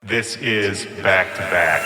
This is Back to Back.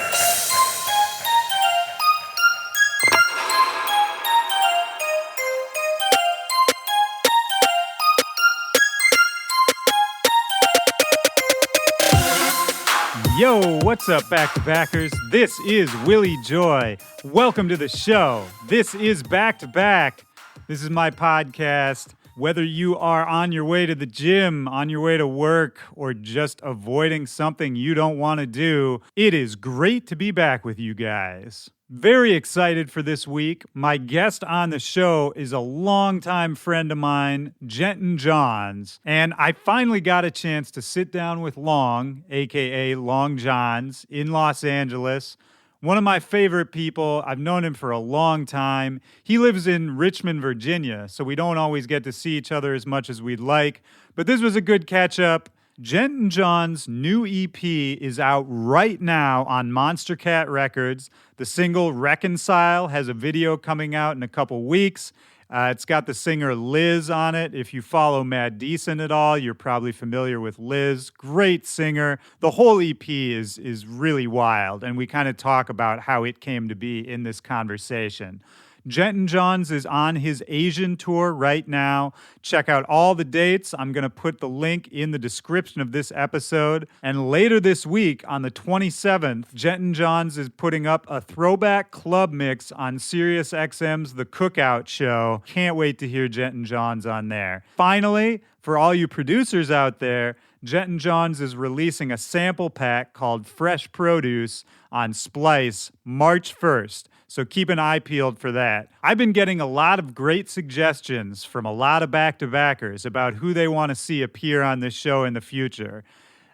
Yo, what's up, Back-to-Backers? This is Willy Joy. Welcome to the show. This is Back to Back. This is my podcast. Whether you are on your way to the gym, on your way to work, or just avoiding something you don't want to do, it is great to be back with you guys. Very excited for this week. My guest on the show is a longtime friend of mine, Gent Jawns, and I finally got a chance to sit down with Long, aka Long Jawns, in Los Angeles. One of my favorite people. I've known him for a long time. He lives in Richmond, Virginia, so we don't always get to see each other as much as we'd like, but this was a good catch-up. Gent Jawns' new EP is out right now on Monstercat Records. The single Reconcile has a video coming out in a couple weeks. It's got the singer Liz on it. If you follow Mad Decent at all, you're probably familiar with Liz. Great singer. The whole EP is really wild, and we kind of talk about how it came to be in this conversation. Gent Jawns is on his Asian tour right now. Check out all the dates. I'm going to put the link in the description of this episode. And later this week, on the 27th, Gent Jawns is putting up a throwback club mix on SiriusXM's The Cookout Show. Can't wait to hear Gent Jawns on there. Finally, for all you producers out there, Gent Jawns is releasing a sample pack called Fresh Produce on Splice March 1st. So keep an eye peeled for that. I've been getting a lot of great suggestions from a lot of back-to-backers about who they want to see appear on this show in the future.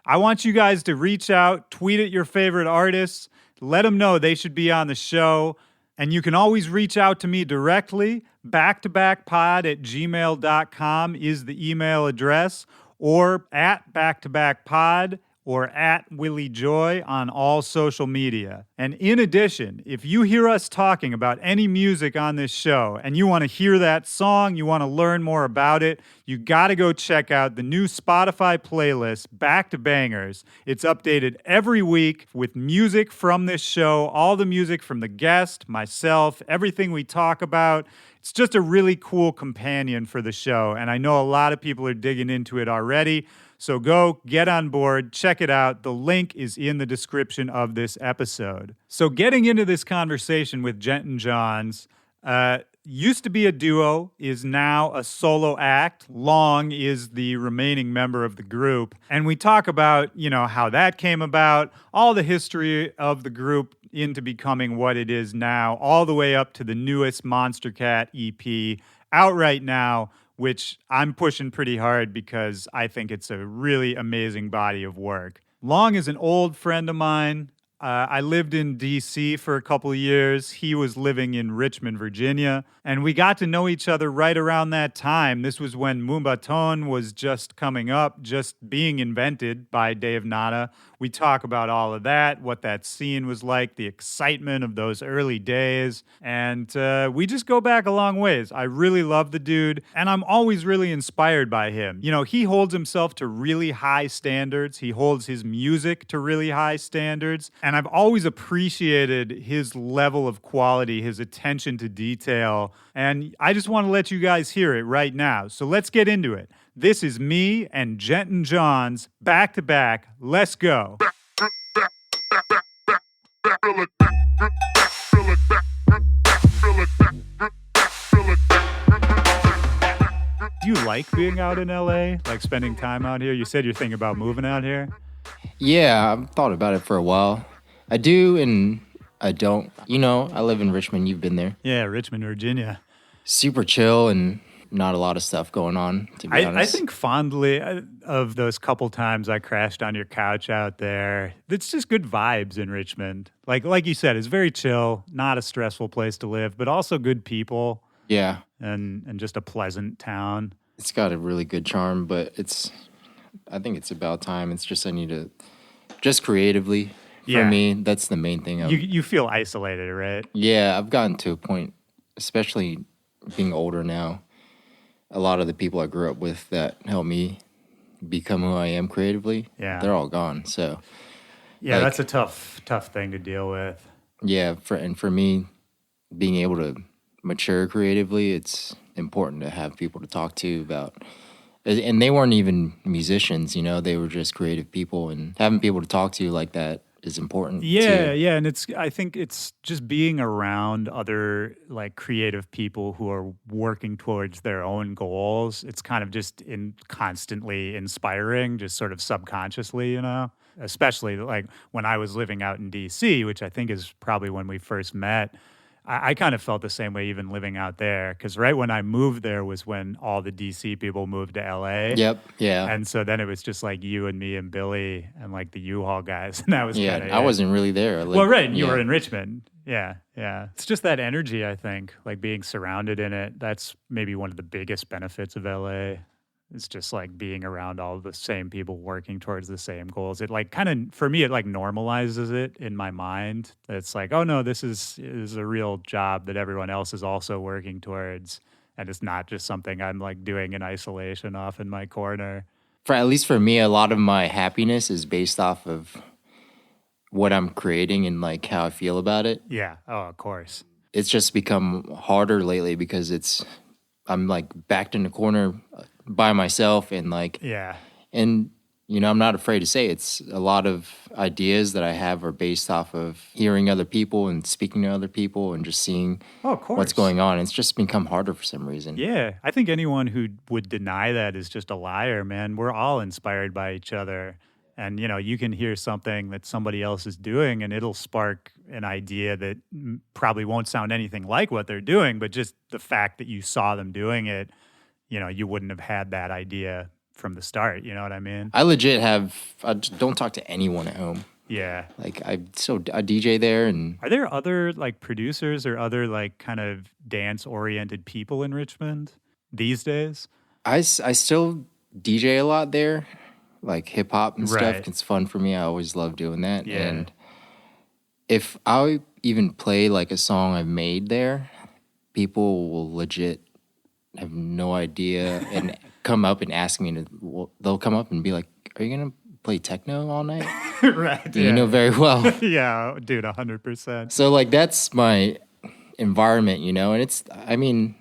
I want you guys to reach out, tweet at your favorite artists, let them know they should be on the show. And you can always reach out to me directly. backtobackpod@gmail.com is the email address, or at backtobackpod or at Willy Joy on all social media. And in addition, if you hear us talking about any music on this show and you want to hear that song, you want to learn more about it, you got to go check out the new Spotify playlist, Back to Bangers. It's updated every week with music from this show, all the music from the guest, myself, everything we talk about. It's just a really cool companion for the show, and I know a lot of people are digging into it already. So go get on board, check it out. The link is in the description of this episode. So getting into this conversation with Gent Jawns, used to be a duo, is now a solo act. Long is the remaining member of the group. And we talk about, how that came about, all the history of the group into becoming what it is now, all the way up to the newest Monstercat EP out right now, which I'm pushing pretty hard because I think it's a really amazing body of work. Long is an old friend of mine. I lived in D.C. for a couple of years. He was living in Richmond, Virginia, and we got to know each other right around that time. This was when moombahton was just coming up, just being invented by Dave Nada. We talk about all of that, what that scene was like, the excitement of those early days, and we just go back a long ways. I really love the dude, and I'm always really inspired by him. He holds himself to really high standards. He holds his music to really high standards, and I've always appreciated his level of quality, his attention to detail, and I just want to let you guys hear it right now. So let's get into it. This is me and Gent Jawns back to back. Let's go. Do you like being out in LA? Like spending time out here? You said you're thinking about moving out here? Yeah, I've thought about it for a while. I do and I don't. I live in Richmond. You've been there. Yeah, Richmond, Virginia. Super chill and not a lot of stuff going on, to be honest. I think fondly of those couple times I crashed on your couch out there. It's just good vibes in Richmond. Like you said, it's very chill, not a stressful place to live, but also good people. Yeah. And just a pleasant town. It's got a really good charm, but I think it's about time. It's just I need to, just creatively, for me, that's the main thing. You feel isolated, right? Yeah, I've gotten to a point, especially being older now, a lot of the people I grew up with that helped me become who I am creatively, they're all gone. So Yeah, Like, that's a tough thing to deal with. yeah, for me, being able to mature creatively, it's important to have people to talk to about. And they weren't even musicians, you know, they were just creative people, and having people to talk to like that is important Yeah, too. yeah, and I think it's just being around other like creative people who are working towards their own goals. It's kind of just constantly inspiring, just sort of subconsciously, you know. Especially like when I was living out in DC, which I think is probably when we first met. I kind of felt the same way even living out there because right when I moved there was when all the DC people moved to LA. Yep, yeah. And so then it was just like you and me and Billy and like the U-Haul guys. And that was Yeah, kind of I wasn't really there. I well, lived, right. And you yeah. were in Richmond. Yeah. Yeah. It's just that energy, I think, like being surrounded in it. That's maybe one of the biggest benefits of LA. It's just like being around all the same people working towards the same goals. It like kind of, for me, it like normalizes it in my mind. It's like, oh no, this is a real job that everyone else is also working towards. And it's not just something I'm like doing in isolation off in my corner. For at least for me, a lot of my happiness is based off of what I'm creating and like how I feel about it. Yeah. Oh, of course. It's just become harder lately because I'm like backed in the corner by myself and like, Yeah. and you know, I'm not afraid to say it's a lot of ideas that I have are based off of hearing other people and speaking to other people and just seeing Oh, of course. what's going on. It's just become harder for some reason. Yeah, I think anyone who would deny that is just a liar, man. We're all inspired by each other. And, you know, you can hear something that somebody else is doing and it'll spark an idea that probably won't sound anything like what they're doing, but just the fact that you saw them doing it, you know, you wouldn't have had that idea from the start. You know what I mean? I don't talk to anyone at home. Yeah. Like I DJ there, and Are there other like producers or other like kind of dance oriented people in Richmond these days? I still DJ a lot there, like hip hop and stuff. Right. It's fun for me. I always love doing that. Yeah. And if I even play like a song I've made there, people will legit have no idea and come up and ask me they'll come up and be like, "Are you gonna play techno all night?" Right. And you know very well. Yeah, dude, 100%. So like that's my environment, you know, and I mean,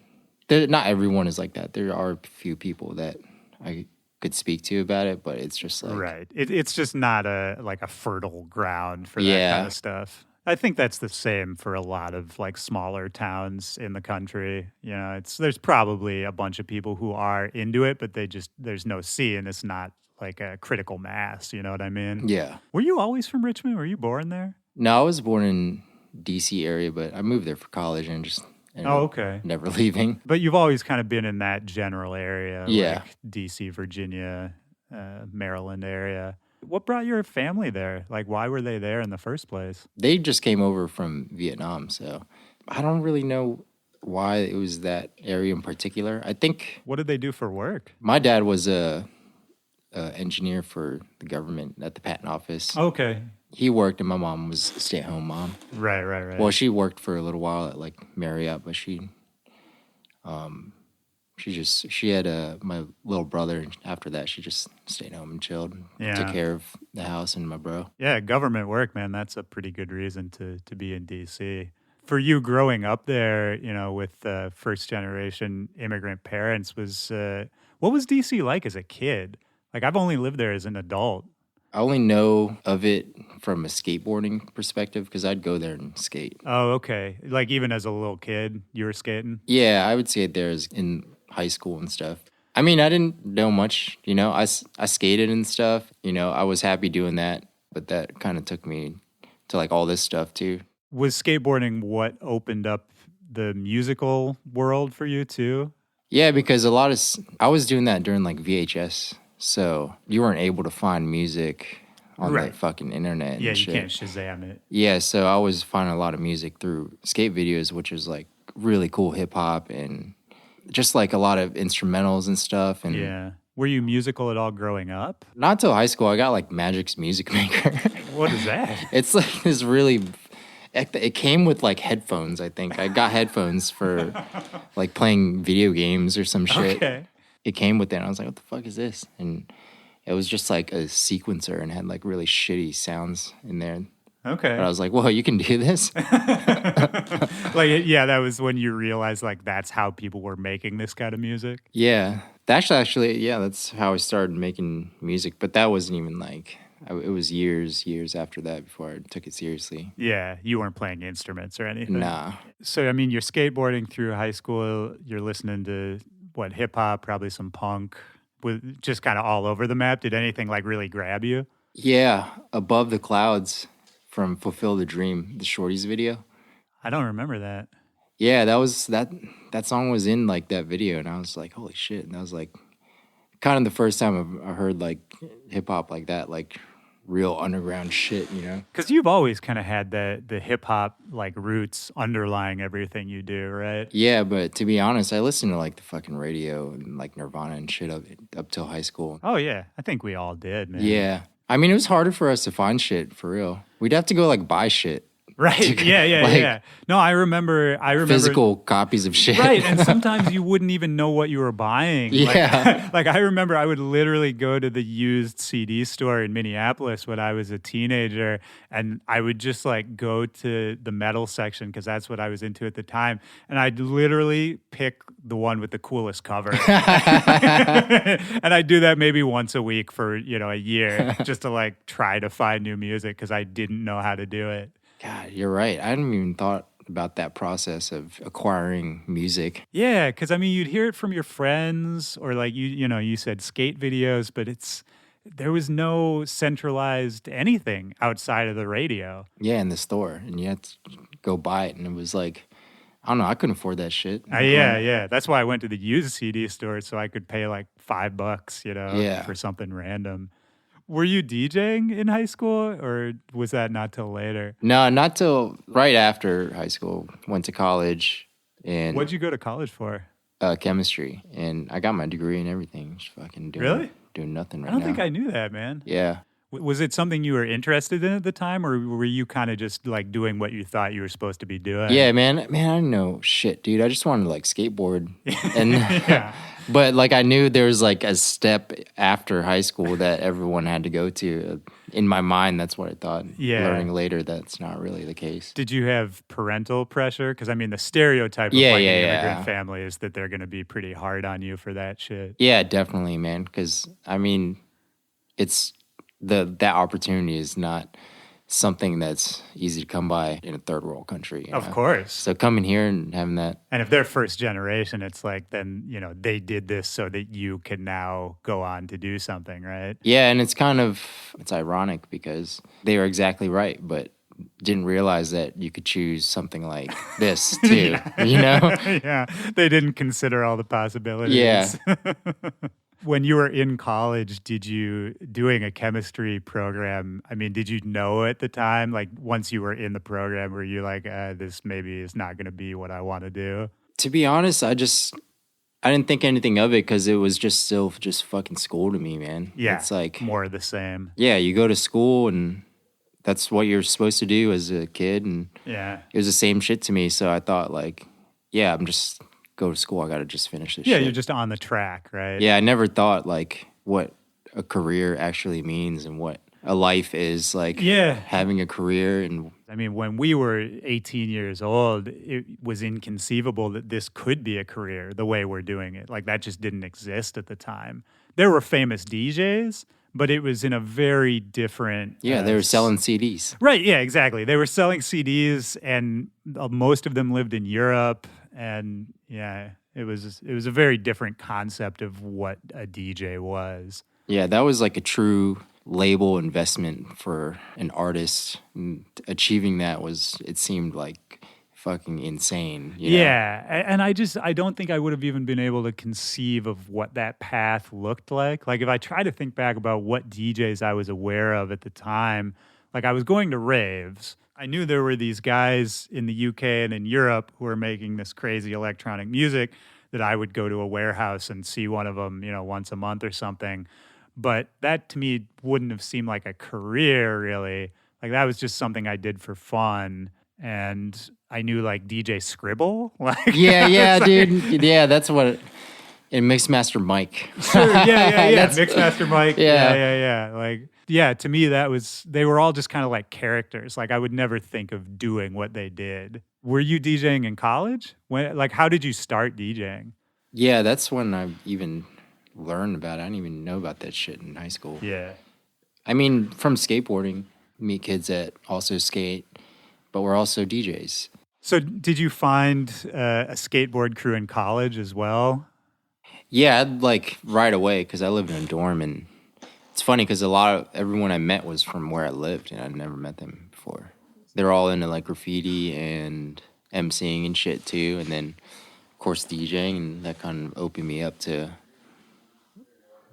not everyone is like that. There are a few people that I could speak to about it, but it's just like Right. It's just not a fertile ground for that Yeah. kind of stuff. I think that's the same for a lot of like smaller towns in the country. You know, there's probably a bunch of people who are into it, but there's no scene. It's not like a critical mass. You know what I mean? Yeah. Were you always from Richmond? Were you born there? No, I was born in DC area, but I moved there for college and just ended Oh, up okay. never leaving. But you've always kind of been in that general area, Yeah. like DC, Virginia, Maryland area. What brought your family there? Like, why were they there in the first place? They just came over from Vietnam, so I don't really know why it was that area in particular. I think What did they do for work? my dad was a engineer for the government at the patent office. Okay. He worked, and my mom was a stay-at-home mom. Right. Well, she worked for a little while at like Marriott, but she had my little brother. And after that, she just stayed home and chilled. Yeah. Took care of the house and my bro. Yeah, government work, man, that's a pretty good reason to be in DC. For you growing up there, you know, with first generation immigrant parents, what was DC like as a kid? Like, I've only lived there as an adult. I only know of it from a skateboarding perspective because I'd go there and skate. Oh, okay. Like, even as a little kid, you were skating? Yeah, I would skate there in high school and stuff. I mean, I didn't know much, you know. I skated and stuff, you know. I was happy doing that, but that kind of took me to like all this stuff too. Was skateboarding what opened up the musical world for you too? Yeah, because I was doing that during like VHS, so you weren't able to find music on Right. the fucking internet. And Yeah, you shit. can't Shazam it. Yeah, so I was finding a lot of music through skate videos, which is like really cool hip hop and just like a lot of instrumentals and stuff. And Yeah. Were you musical at all growing up? not till high school, I got like Magic's Music Maker. What is that? It's like this really. It came with like headphones, I think. I got headphones for like playing video games or some shit. Okay. It came with it. And I was like, what the fuck is this? And It was just like a sequencer and had like really shitty sounds in there. Okay. But I was like, whoa, you can do this? Like, yeah, that was when you realized like that's how people were making this kind of music. Yeah. That's how I started making music. But that wasn't even like, it was years after that before I took it seriously. Yeah, you weren't playing instruments or anything. Nah. So, I mean, you're skateboarding through high school. You're listening to, what, hip-hop, probably some punk, with just kind of all over the map. Did anything like really grab you? Yeah. Above the Clouds from Fulfill the Dream, the Shorties video. I don't remember that. Yeah, that song was in like that video, and I was like, holy shit. And that was like kind of the first time I heard like hip hop like that, like real underground shit, you know? Because you've always kind of had the hip-hop like roots underlying everything you do, right? Yeah, but to be honest, I listened to like the fucking radio and like Nirvana and shit up till high school. Oh, yeah. I think we all did, man. Yeah. I mean, it was harder for us to find shit, for real. We'd have to go like buy shit. Right. Yeah. Like, Yeah. No, I remember physical copies of shit. Right. And sometimes you wouldn't even know what you were buying. Yeah. Like I remember I would literally go to the used CD store in Minneapolis when I was a teenager, and I would just like go to the metal section because that's what I was into at the time. And I'd literally pick the one with the coolest cover. And I'd do that maybe once a week for, a year just to like try to find new music because I didn't know how to do it. God, you're right. I hadn't even thought about that process of acquiring music. Yeah, because I mean, you'd hear it from your friends, or like you said skate videos, but there was no centralized anything outside of the radio. Yeah, in the store, and you had to go buy it, and it was like, I don't know, I couldn't afford that shit. Yeah. That's why I went to the used CD store so I could pay like $5, for something random. Were you DJing in high school, or was that not till later? No, not till right after high school. Went to college, and What'd you go to college for? Chemistry, and I got my degree and everything. Just fucking doing nothing right now. I don't think I knew that, man. Yeah. Was it something you were interested in at the time, or were you kind of just like doing what you thought you were supposed to be doing? Yeah, man, I didn't know shit, dude. I just wanted to like skateboard, and Yeah. But like I knew there was like a step after high school that everyone had to go to. In my mind, that's what I thought. Yeah. Learning later, that's not really the case. Did you have parental pressure? Because I mean, the stereotype of an immigrant family is that they're going to be pretty hard on you for that shit. Yeah, definitely, man. Because I mean, it's that opportunity is not something that's easy to come by in a third world country. You know? Of course. So coming here and having that. And if they're first generation, it's like then, they did this so that you can now go on to do something, right? Yeah, and it's ironic because they were exactly right, but didn't realize that you could choose something like this too, Yeah, they didn't consider all the possibilities. Yeah. When you were in college, doing a chemistry program, I mean, did you know at the time, like once you were in the program, were you like, this maybe is not going to be what I want to do? To be honest, I didn't think anything of it because it was still fucking school to me, man. Yeah, it's like more of the same. Yeah, you go to school and that's what you're supposed to do as a kid, and yeah, it was the same shit to me. So I thought like, yeah, I'm just go to school. I got to just finish this shit. Yeah, you're just on the track, right? Yeah, I never thought like what a career actually means and what a life is like. Yeah, having a career. And I mean, when we were 18 years old, it was inconceivable that this could be a career the way we're doing it. Like that just didn't exist at the time. There were famous DJs, but it was in a very different... Yeah, they were selling CDs. Right, yeah, exactly. They were selling CDs, and most of them lived in Europe, and yeah, it was a very different concept of what a DJ was. Yeah, that was like a true label investment for an artist. And achieving that it seemed like fucking insane. Yeah, and I don't think I would have even been able to conceive of what that path looked like. Like if I try to think back about what DJs I was aware of at the time, like I was going to raves. I knew there were these guys in the UK and in Europe who were making this crazy electronic music that I would go to a warehouse and see one of them, once a month or something. But that to me wouldn't have seemed like a career really. Like that was just something I did for fun. And I knew like DJ Scribble. Like yeah, dude. Yeah, that's what And Mixmaster Mike. Sure, yeah. That's- Mixmaster Mike. Yeah. Yeah. Like, yeah, to me, they were all just kind of like characters. Like, I would never think of doing what they did. Were you DJing in college? How did you start DJing? Yeah, that's when I even learned about it. I didn't even know about that shit in high school. Yeah. I mean, from skateboarding, meet kids that also skate, but we're also DJs. So, did you find a skateboard crew in college as well? Yeah, I'd like right away because I lived in a dorm, and it's funny because everyone I met was from where I lived, and I'd never met them before. They're all into like graffiti and emceeing and shit too, and then of course DJing, and that kind of opened me up to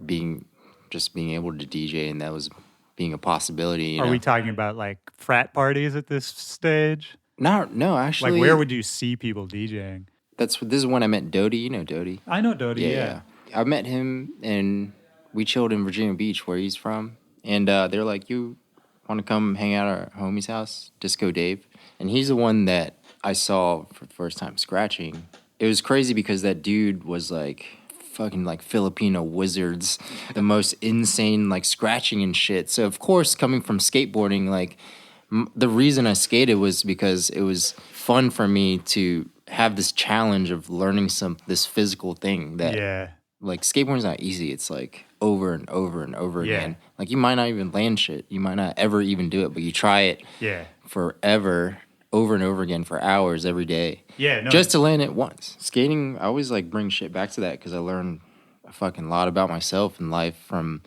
being able to DJ, and that was being a possibility. You Are know? we talking about like frat parties at this stage? No, actually. Like, where would you see people DJing? This is when I met Doty. You know Doty. I know Doty, yeah. I met him, and we chilled in Virginia Beach, where he's from. And they're like, you want to come hang out at our homie's house, Disco Dave? And he's the one that I saw for the first time scratching. It was crazy because that dude was like fucking like Filipino wizards, the most insane like scratching and shit. So, of course, coming from skateboarding, like the reason I skated was because it was fun for me to have this challenge of learning this physical thing that like skateboarding's not easy. It's like over and over and over again. Like you might not even land shit. You might not ever even do it, but you try it forever, over and over again for hours every day. Yeah, no. Just to land it once. Skating, I always like bring shit back to that because I learned a fucking lot about myself and life from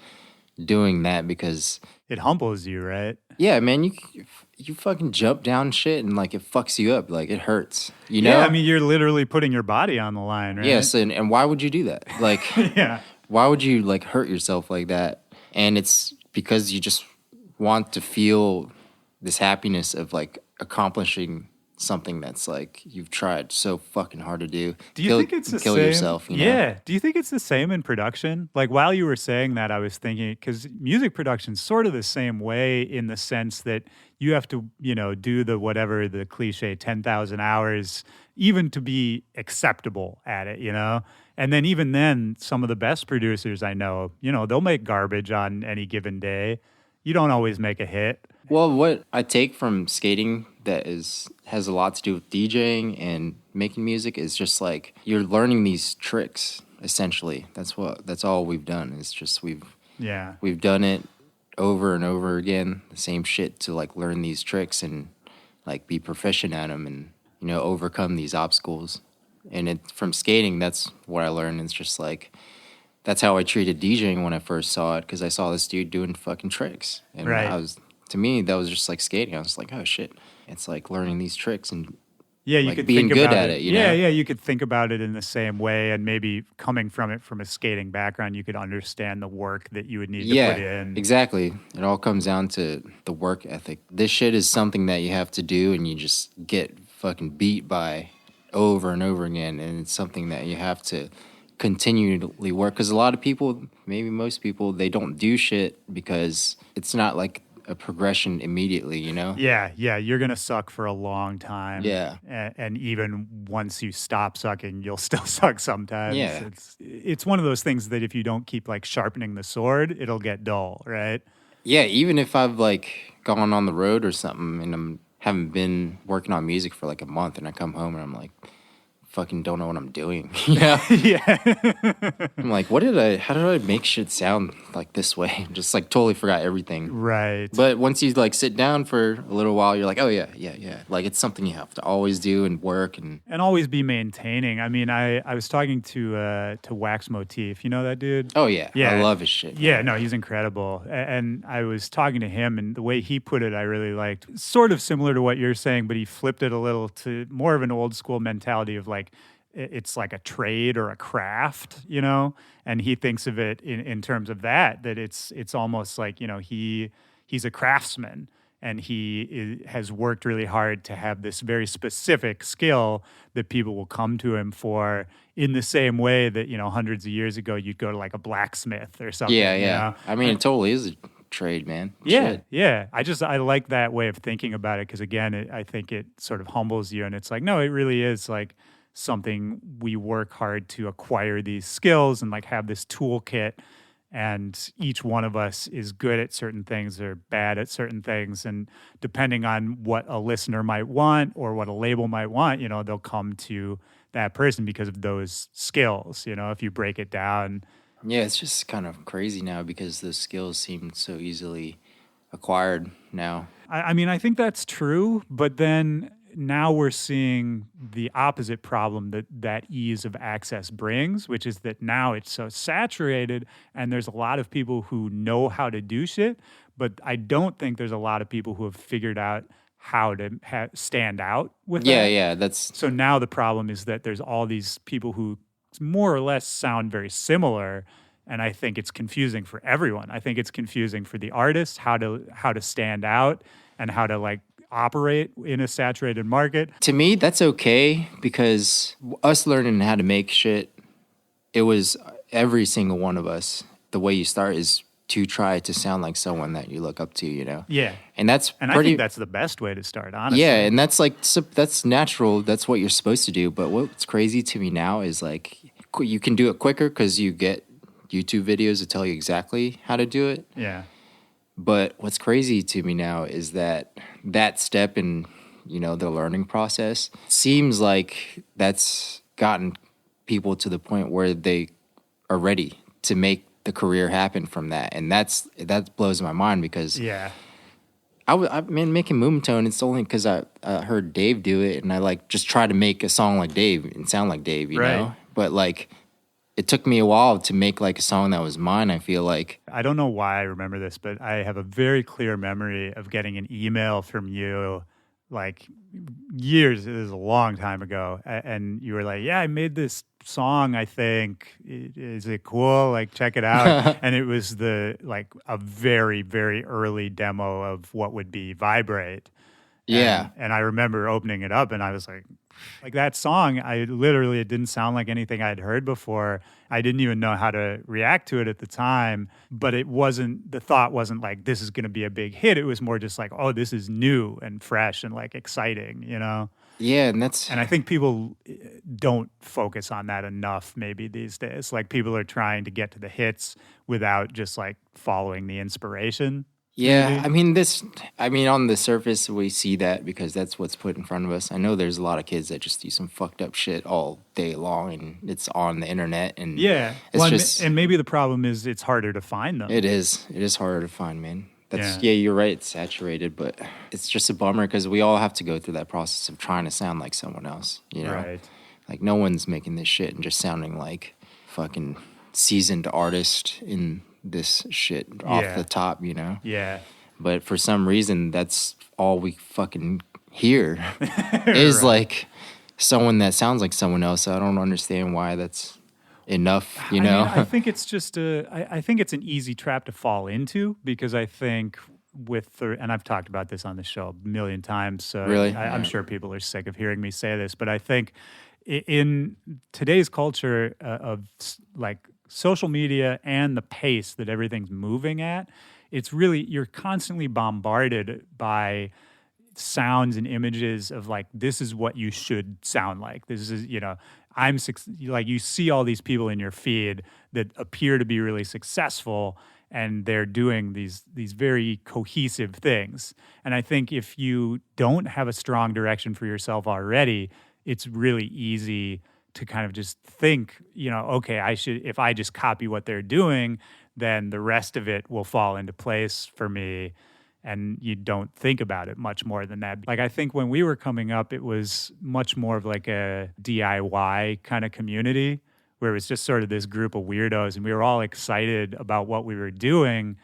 doing that because it humbles you, right? Yeah, man, you fucking jump down shit and like it fucks you up, like it hurts. You know? Yeah, I mean you're literally putting your body on the line, right? Yes, and why would you do that? Like why would you like hurt yourself like that? And it's because you just want to feel this happiness of like accomplishing something that's like you've tried so fucking hard to do. Do you think it's the kill same? Yourself? You know? Yeah. Do you think it's the same in production? Like while you were saying that, I was thinking because music production's sort of the same way in the sense that you have to, do the cliche 10,000 hours even to be acceptable at it, And then even then, some of the best producers I know, they'll make garbage on any given day. You don't always make a hit. Well, what I take from skating that has a lot to do with DJing and making music is just like you're learning these tricks essentially. That's all we've done. It's just we've done it over and over again, the same shit to like learn these tricks and like be proficient at them and overcome these obstacles. And from skating, that's what I learned. It's just like that's how I treated DJing when I first saw it because I saw this dude doing fucking tricks, and to me, that was just like skating. I was like, oh shit, it's like learning these tricks and you like could being think good about at it. You know? Yeah, you could think about it in the same way, and maybe coming from a skating background, you could understand the work that you would need to put in. Exactly. It all comes down to the work ethic. This shit is something that you have to do, and you just get fucking beat by over and over again, and it's something that you have to continually work because a lot of people, maybe most people, they don't do shit because it's not like a progression immediately, Yeah, you're gonna suck for a long time. Yeah, and even once you stop sucking, you'll still suck sometimes. Yeah, it's one of those things that if you don't keep like sharpening the sword, it'll get dull, right? Yeah, even if I've like gone on the road or something and haven't been working on music for like a month, and I come home and I'm like, fucking don't know what I'm doing. Yeah. I'm like, how did I make shit sound like this way? Just like totally forgot everything. Right. But once you like sit down for a little while, you're like, oh yeah. Like it's something you have to always do and work and always be maintaining. I mean, I was talking to Wax Motif. You know that dude? Oh yeah. I love his shit. Yeah, no, he's incredible. And I was talking to him, and the way he put it, I really liked. Sort of similar to what you're saying, but he flipped it a little to more of an old school mentality of like, it's like a trade or a craft, and he thinks of it in terms of that it's almost like, he's a craftsman, and he has worked really hard to have this very specific skill that people will come to him for in the same way that, hundreds of years ago, you'd go to like a blacksmith or something. Yeah. I mean, it totally is a trade, man. Yeah. I like that way of thinking about it because, again, I think it sort of humbles you, and it's like, no, it really is like, something we work hard to acquire these skills and like have this toolkit, and each one of us is good at certain things or bad at certain things, and depending on what a listener might want or what a label might want, they'll come to that person because of those skills. If you break it down. Yeah, it's just kind of crazy now because those skills seem so easily acquired now. I mean, I think that's true, but then now we're seeing the opposite problem that ease of access brings, which is that now it's so saturated and there's a lot of people who know how to do shit, but I don't think there's a lot of people who have figured out how to stand out with that. Yeah, So now the problem is that there's all these people who more or less sound very similar, and I think it's confusing for everyone. I think it's confusing for the artists how to stand out and how to like operate in a saturated market. To me, that's okay because us learning how to make shit, it was every single one of us. The way you start is to try to sound like someone that you look up to, Yeah. And I think that's the best way to start, honestly. Yeah, and that's natural. That's what you're supposed to do. But what's crazy to me now is like you can do it quicker because you get YouTube videos to tell you exactly how to do it. Yeah. But what's crazy to me now is that step in, the learning process seems like that's gotten people to the point where they are ready to make the career happen from that. And that blows my mind because I've been making moombahton. It's only because I heard Dave do it and I like just try to make a song like Dave and sound like Dave, you know? But like, it took me a while to make like a song that was mine, I feel like. I don't know why I remember this, but I have a very clear memory of getting an email from you like years, it was a long time ago. And you were like, yeah, I made this song, I think. Is it cool? Like, check it out. And it was a very, very early demo of what would be Vibrate. Yeah. And I remember opening it up and I was like that song, it didn't sound like anything I'd heard before. I didn't even know how to react to it at the time, but the thought wasn't like, this is going to be a big hit. It was more just like, oh, this is new and fresh and like exciting, Yeah, and I think people don't focus on that enough maybe these days. Like people are trying to get to the hits without just like following the inspiration. Yeah, on the surface, we see that because that's what's put in front of us. I know there's a lot of kids that just do some fucked up shit all day long, and it's on the internet. And yeah, and maybe the problem is it's harder to find them. It is harder to find, man. You're right. It's saturated, but it's just a bummer because we all have to go through that process of trying to sound like someone else. Right? Like no one's making this shit and just sounding like fucking seasoned artist in this shit off the top, Yeah. But for some reason, that's all we fucking hear is like someone that sounds like someone else. I don't understand why that's enough, I think it's just I think it's an easy trap to fall into because I think and I've talked about this on the show a million times, so really? I'm sure people are sick of hearing me say this, but I think in today's culture of like social media and the pace that everything's moving at, it's really, you're constantly bombarded by sounds and images of like, this is what you should sound like. This is, like you see all these people in your feed that appear to be really successful and they're doing these very cohesive things. And I think if you don't have a strong direction for yourself already, it's really easy to kind of just think, okay, if I just copy what they're doing, then the rest of it will fall into place for me. And you don't think about it much more than that. Like, I think when we were coming up, it was much more of like a DIY kind of community where it was just sort of this group of weirdos and we were all excited about what we were doing,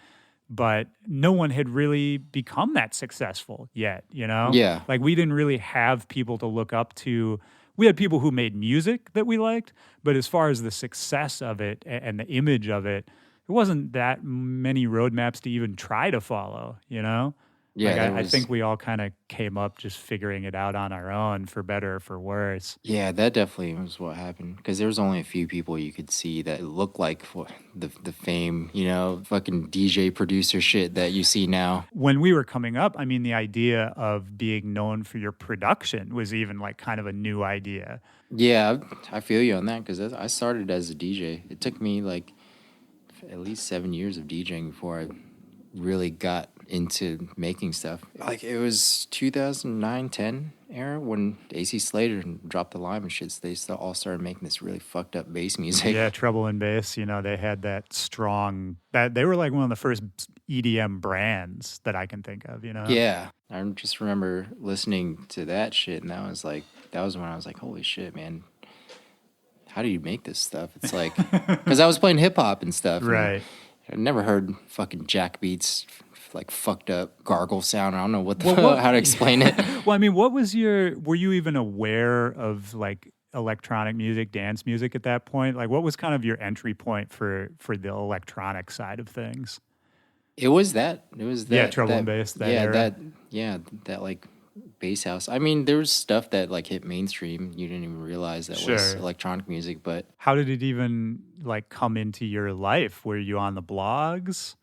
but no one had really become that successful yet, Yeah. Like, we didn't really have people to look up to. We had people who made music that we liked, but as far as the success of it and the image of it, there wasn't that many roadmaps to even try to follow, Yeah, Like, there I was, think we all kind of came up just figuring it out on our own, for better or for worse. yeah, that definitely was what happened. Because there was only a few people you could see that looked like the fame, fucking DJ producer shit that you see now. When we were coming up, I mean, the idea of being known for your production was even like kind of a new idea. Yeah, I feel you on that because I started as a DJ. It took me like at least 7 years of DJing before I really got into making stuff. Like it was 2009, 10 era when AC Slater and Drop the Lime and shit. So they all started making this really fucked up bass music. Yeah, Trouble and Bass, they had that strong, that they were like one of the first EDM brands that I can think of, Yeah, I just remember listening to that shit, and that was when I was like, holy shit, man. How do you make this stuff? It's like, because I was playing hip hop and stuff. Right. I never heard fucking jack beats, like fucked up gargle sound. I don't know how to explain it. Well, I mean, were you even aware of like electronic music, dance music at that point? Like, what was kind of your entry point for the electronic side of things? It was that. Yeah, Trouble and Bass. That era. That like bass house. I mean, there was stuff that like hit mainstream. You didn't even realize that was electronic music. But how did it even like come into your life? Were you on the blogs?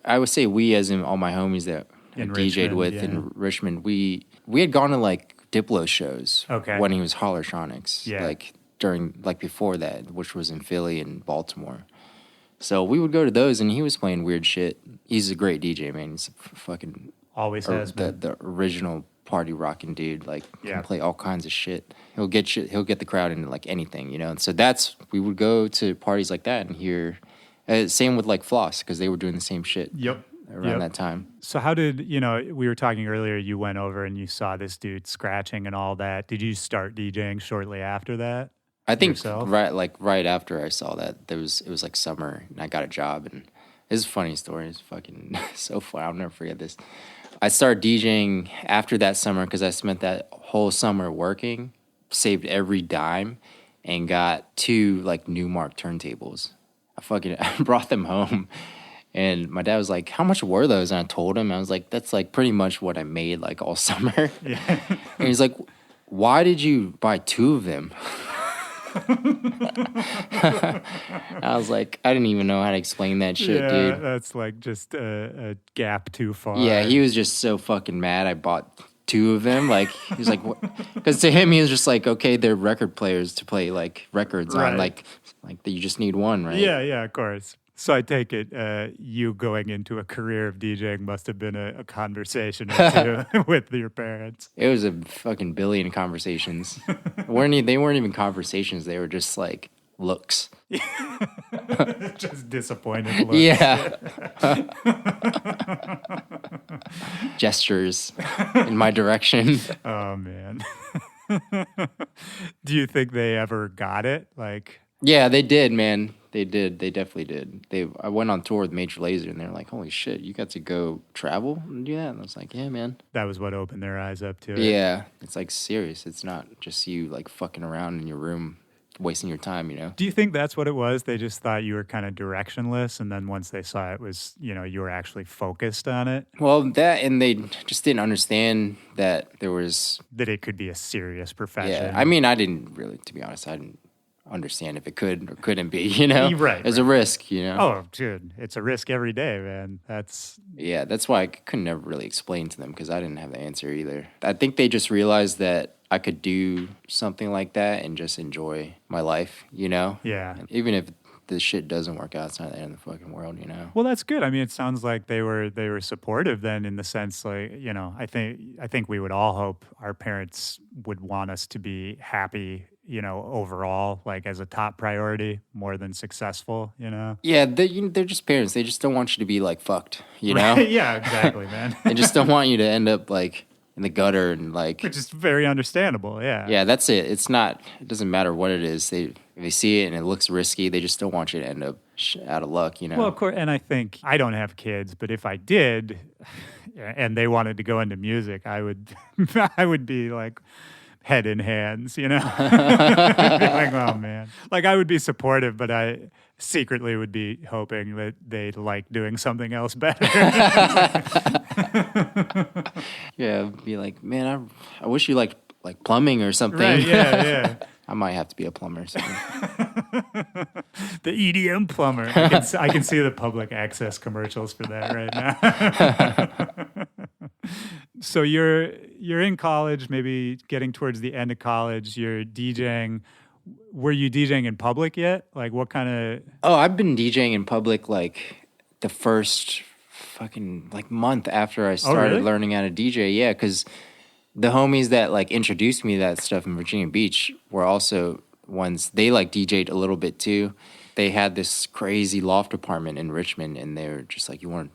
I would say we, as in all my homies that I DJ'd with in Richmond, we had gone to like Diplo shows when he was Hollertronics. Yeah. Like before that, which was in Philly and Baltimore. So we would go to those, and he was playing weird shit. He's a great DJ, man. He's fucking always has been the original party rocking dude. Like, can play all kinds of shit. He'll get the crowd into like anything, And so we would go to parties like that and hear. Same with like Floss, because they were doing the same shit. Yep. Around that time. So how did we were talking earlier? You went over and you saw this dude scratching and all that. Did you start DJing shortly after that? I think yourself? right after I saw that, it was like summer, and I got a job, and it's a funny story. It's fucking so fun. I'll never forget this. I started DJing after that summer because I spent that whole summer working, saved every dime, and got 2 like Newmark turntables. I brought them home, and my dad was like, "How much were those?" And I told him, I was like, "That's like pretty much what I made like all summer." Yeah. And he's like, "Why did you buy 2 of them?" I was like, I didn't even know how to explain that shit, dude. That's like just a gap too far. Yeah, he was just so fucking mad I bought 2 of them. Like, he's like, what? Because to him, he was just like, okay, they're record players to play like records on. Like you just need one, right? Yeah, of course. So I take it you going into a career of DJing must have been a conversation or two with your parents. It was a fucking billion conversations. They weren't even conversations. They were just like looks. Just disappointed looks. Yeah. Gestures in my direction. Oh, man. Do you think they ever got it? Like, yeah, they did, man. They did. They definitely did. I went on tour with Major Lazer, and they're like, holy shit, you got to go travel and do that? And I was like, yeah, man. That was what opened their eyes up to it. Yeah. It's like serious. It's not just you like fucking around in your room wasting your time, Do you think that's what it was? They just thought you were kind of directionless, and then once they saw it was, you were actually focused on it? Well, that, and they just didn't understand that that it could be a serious profession. Yeah. I mean, I didn't really, to be honest, I didn't understand if it could or couldn't be, Right. It's a risk, Oh, dude, it's a risk every day, man. That's why I couldn't never really explain to them, because I didn't have the answer either. I think they just realized that I could do something like that and just enjoy my life, Yeah. And even if the shit doesn't work out, it's not the end of the fucking world, Well, that's good. I mean, it sounds like they were supportive then, in the sense, like, I think we would all hope our parents would want us to be happy, overall, like as a top priority, more than successful, Yeah, they're just parents. They just don't want you to be like fucked, Right? Yeah, exactly, man. They just don't want you to end up like in the gutter and like. Which is very understandable. Yeah. Yeah, that's it. It doesn't matter what it is. If they see it and it looks risky, they just don't want you to end up out of luck, Well, of course, and I think I don't have kids, but if I did, and they wanted to go into music, I would be like, head in hands, you know? Like, oh man. Like I would be supportive, but I secretly would be hoping that they'd like doing something else better. Yeah, be like, man, I wish you liked like plumbing or something. Right, yeah. I might have to be a plumber soon. The EDM plumber. I can see the public access commercials for that right now. So you're in college, maybe getting towards the end of college. You're DJing. Were you DJing in public yet? Like what kind of? Oh, I've been DJing in public like the first fucking like month after I started really? learning how to DJ. Yeah, because the homies that like introduced me to that stuff in Virginia Beach were also ones they like DJ'd a little bit too. They had this crazy loft apartment in Richmond, and they were just like, "You want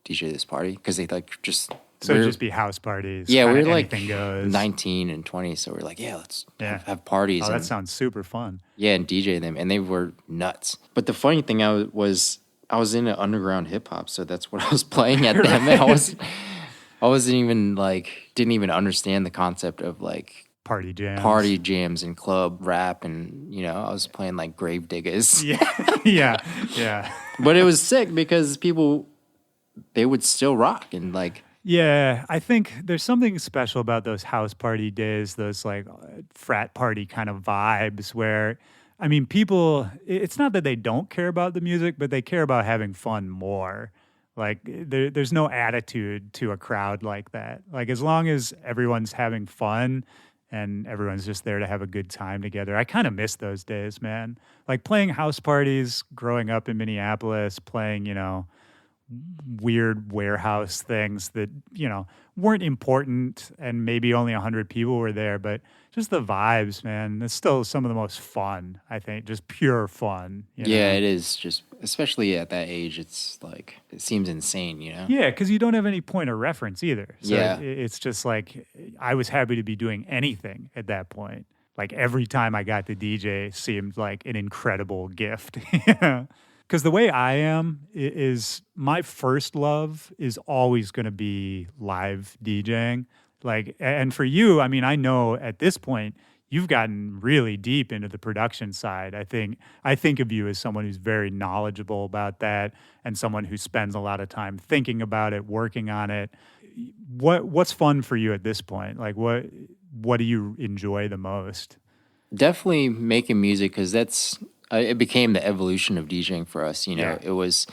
to DJ this party?" Because they like just. So it'd just be house parties. Yeah, we were like goes. 19 and 20, so we're like, yeah, let's have parties. Oh, that sounds super fun. Yeah, and DJ them, and they were nuts. But the funny thing I was into underground hip hop, so that's what I was playing at them. Right. I wasn't even like didn't even understand the concept of like party jams and club rap, and I was playing like Grave Diggers. Yeah. But it was sick because people they would still rock and like. Yeah, I think there's something special about those house party days, those like frat party kind of vibes where, I mean, people, it's not that they don't care about the music, but they care about having fun more. Like there's no attitude to a crowd like that. Like as long as everyone's having fun and everyone's just there to have a good time together. I kind of miss those days, man. Like playing house parties growing up in Minneapolis, playing, weird warehouse things that, weren't important and maybe only 100 people were there, but just the vibes, man. It's still some of the most fun, I think, just pure fun. Yeah, it is just, especially at that age, it's like, it seems insane, Yeah, because you don't have any point of reference either. So yeah. It's just like, I was happy to be doing anything at that point. Like every time I got to DJ seemed like an incredible gift. Because the way I am is my first love is always going to be live DJing. Like, and for you, I mean, I know at this point you've gotten really deep into the production side. I think of you as someone who's very knowledgeable about that and someone who spends a lot of time thinking about it, working on it. What's fun for you at this point? Like, what do you enjoy the most? Definitely making music, because it became the evolution of DJing for us. Yeah. It was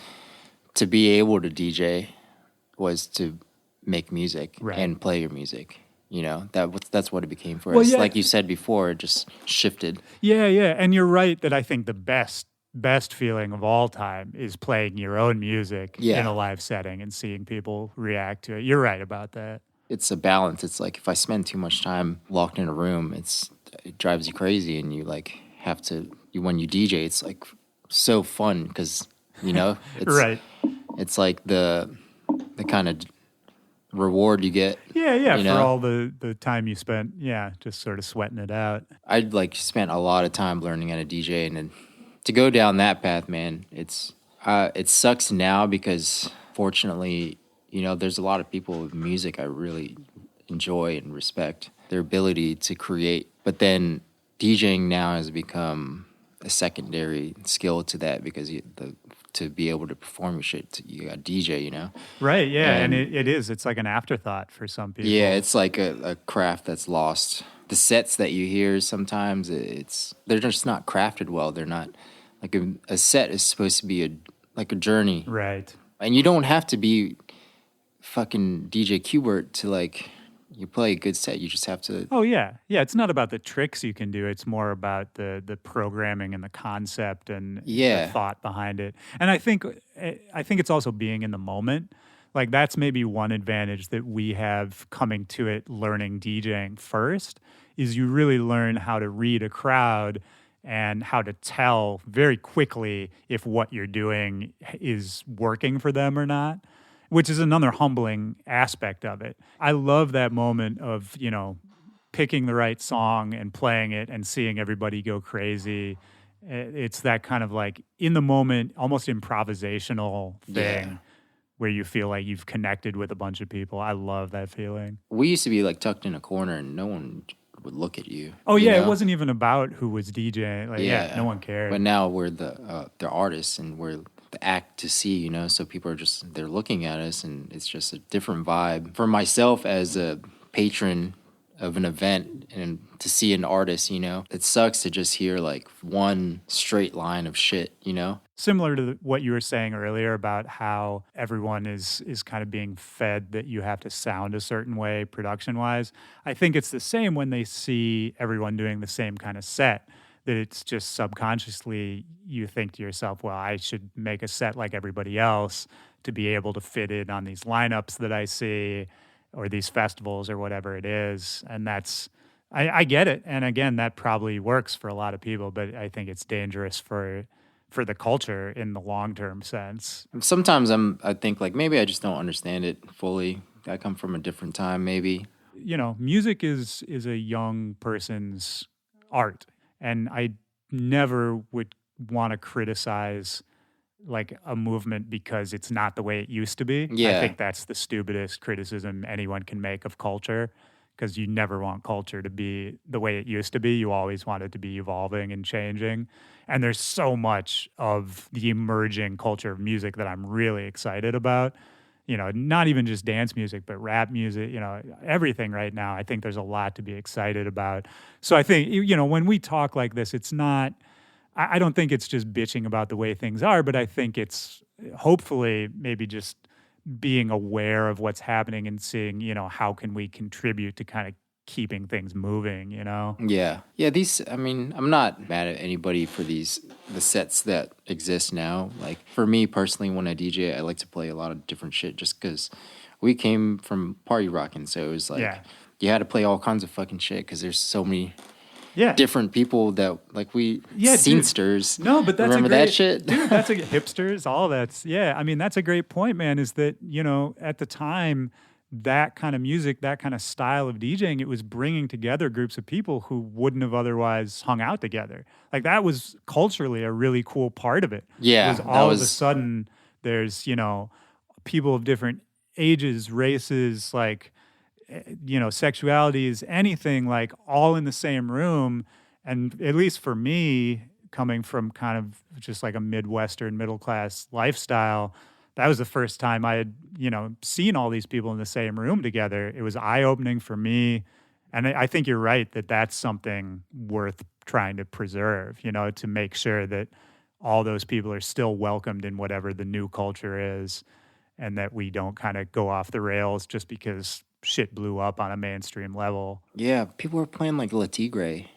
to be able to DJ was to make music and play your music. That's what it became for us. Yeah. Like you said before, it just shifted. Yeah. And you're right that I think the best feeling of all time is playing your own music in a live setting and seeing people react to it. You're right about that. It's a balance. It's like if I spend too much time locked in a room, it drives you crazy, and you like have to. When you DJ, it's like so fun because it's right. It's like the kind of reward you get. Yeah, for all the time you spent, just sort of sweating it out. I'd like spent a lot of time learning how to DJ, and then to go down that path, man, it sucks now because fortunately, there's a lot of people with music I really enjoy and respect their ability to create, but then DJing now has become a secondary skill to that because to be able to perform your shit, you got DJ, Right, yeah, and it is. It's like an afterthought for some people. Yeah, it's like a craft that's lost. The sets that you hear sometimes, they're just not crafted well. They're not, like a set is supposed to be a journey. Right. And you don't have to be fucking DJ Qbert to like... You play a good set. You just have to. Oh yeah. It's not about the tricks you can do. It's more about the programming and the concept and the thought behind it. And I think it's also being in the moment. Like that's maybe one advantage that we have coming to it, learning DJing first, is you really learn how to read a crowd and how to tell very quickly if what you're doing is working for them or not. Which is another humbling aspect of it. I love that moment of, picking the right song and playing it and seeing everybody go crazy. It's that kind of like in the moment, almost improvisational thing where you feel like you've connected with a bunch of people. I love that feeling. We used to be like tucked in a corner and no one would look at you. Oh you yeah, it know? wasn't even about who was DJing. Like, yeah, no one cared. But now we're the artists and we're the act to see, you know. So people are they're looking at us, and it's just a different vibe. For myself as a patron of an event and to see an artist, you know, it sucks to just hear like one straight line of shit, you know. Similar to what you were saying earlier about how everyone is kind of being fed that you have to sound a certain way production-wise, I think it's the same when they see everyone doing the same kind of set, that it's just subconsciously you think to yourself, well, I should make a set like everybody else to be able to fit in on these lineups that I see or these festivals or whatever it is. And that's, I get it. And again, that probably works for a lot of people, but I think it's dangerous for the culture in the long-term sense. Sometimes I think like maybe I just don't understand it fully. I come from a different time, maybe. You know, music is a young person's art, and I never would want to criticize like a movement because it's not the way it used to be. Yeah. I think that's the stupidest criticism anyone can make of culture, because you never want culture to be the way it used to be. You always want it to be evolving and changing. And there's so much of the emerging culture of music that I'm really excited about. You know, not even just dance music, but rap music, you know, everything right now. I think there's a lot to be excited about. So I think, you know, when we talk like this, it's not, I don't think it's just bitching about the way things are, but I think it's hopefully maybe just being aware of what's happening and seeing, you know, how can we contribute to kind of keeping things moving, you know? Yeah. Yeah, I mean, I'm not mad at anybody for the sets that exist now. Like, for me personally, when I DJ, I like to play a lot of different shit just because we came from party rocking. So it was like, you had to play all kinds of fucking shit because there's so many different people that, like, scenesters. No, but that's remember that shit? Dude, that's hipsters, all that's, I mean, that's a great point, man, is that, you know, at the time, that kind of music, that kind of style of DJing, it was bringing together groups of people who wouldn't have otherwise hung out together. Like, that was culturally a really cool part of it. Yeah. It was all of a sudden, there's, you know, people of different ages, races, like, you know, sexualities, anything, like, all in the same room. And at least for me, coming from kind of just like a Midwestern middle class lifestyle, that was the first time I had, you know, seen all these people in the same room together. It was eye-opening for me. And I think you're right that that's something worth trying to preserve, you know, to make sure that all those people are still welcomed in whatever the new culture is, and that we don't kind of go off the rails just because shit blew up on a mainstream level. Yeah, people were playing like La Tigre.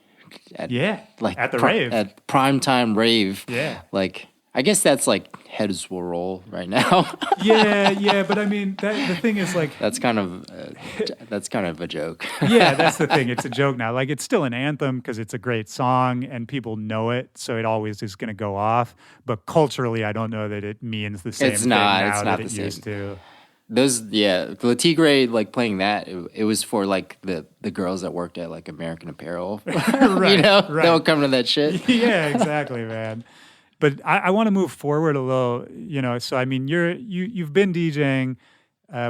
At the rave. At primetime rave. Yeah. Like, I guess that's like heads will roll right now. yeah, but I mean, the thing is, like, that's kind of a joke. Yeah, that's the thing. It's a joke now. Like, it's still an anthem because it's a great song and people know it, so it always is going to go off. But culturally, I don't know that it means the same thing now that it used to. Those, La Tigre, like, playing that, it was for, like, the girls that worked at, like, American Apparel. Right, you know? right. They'll come to that shit. Yeah, exactly, man. But I want to move forward a little, you know. So, I mean, you've been DJing.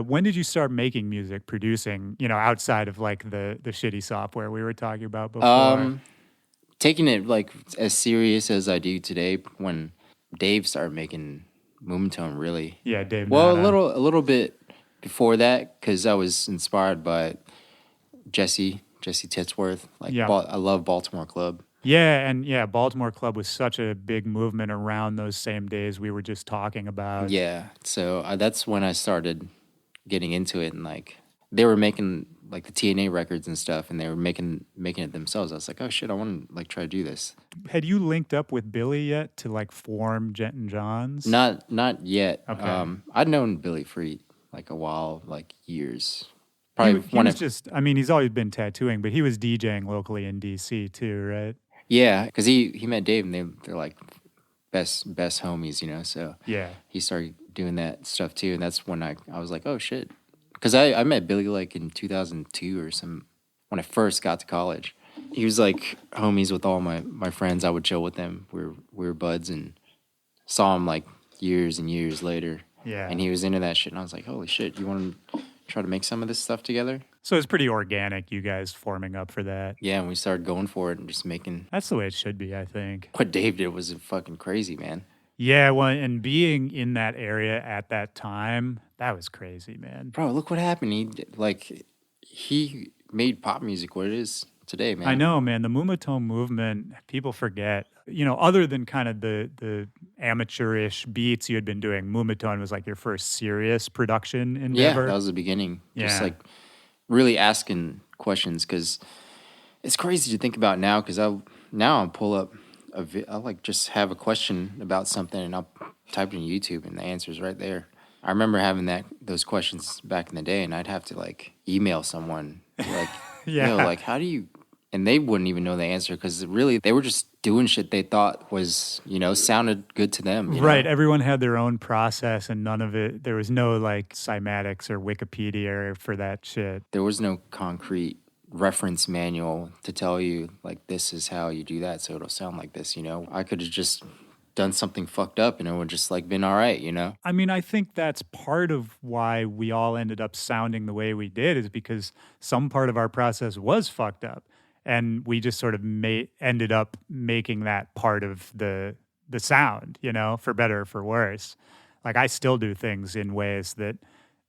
When did you start making music, producing, you know, outside of, like, the shitty software we were talking about before? Taking it, like, as serious as I do today, when Dave started making moombahton, really. Yeah, Dave. Well, a little bit before that, because I was inspired by Jesse Titsworth. Like, I love Baltimore Club. Yeah, and Baltimore Club was such a big movement around those same days we were just talking about. Yeah, so that's when I started getting into it, and like they were making like the TNA records and stuff, and they were making it themselves. I was like, oh shit, I want to like try to do this. Had you linked up with Billy yet to like form Gent and Johns? Not yet. Okay. I'd known Billy for like a while, like years. Probably he was just. I mean, he's always been tattooing, but he was DJing locally in DC too, right? Yeah, because he met Dave, and they're like best homies, you know. So yeah, he started doing that stuff too, and that's when I was like, oh shit. Because I met Billy like in 2002 or some, when I first got to college. He was like homies with all my friends. I would chill with them. We were buds, and saw him like years and years later. Yeah. And he was into that shit, and I was like, holy shit, you want try to make some of this stuff together. So it's pretty organic, you guys forming up for that. Yeah, and we started going for it and just making. That's the way it should be, I think. What Dave did was fucking crazy, man. Yeah, well, and being in that area at that time, that was crazy, man. Bro, look what happened. He made pop music what it is today, man. I know, man. The moombahton movement, people forget. Other than kind of the amateurish beats you had been doing, moombahton was like your first serious production endeavor. Yeah, that was the beginning. Yeah. Just like really asking questions, because it's crazy to think about now. Because I'll pull up I'll like just have a question about something and I'll type it in YouTube and the answer's right there. I remember having those questions back in the day, and I'd have to like email someone like, yeah, like how do you, and they wouldn't even know the answer, because really they were just doing shit they thought was, sounded good to them. Right. Everyone had their own process, and none of it, there was no like cymatics or Wikipedia for that shit. There was no concrete reference manual to tell you like this is how you do that so it'll sound like this. I could have just done something fucked up and it would just like been all right. I mean, I think that's part of why we all ended up sounding the way we did, is because some part of our process was fucked up, and we just sort of ended up making that part of the sound, for better or for worse. Like I still do things in ways that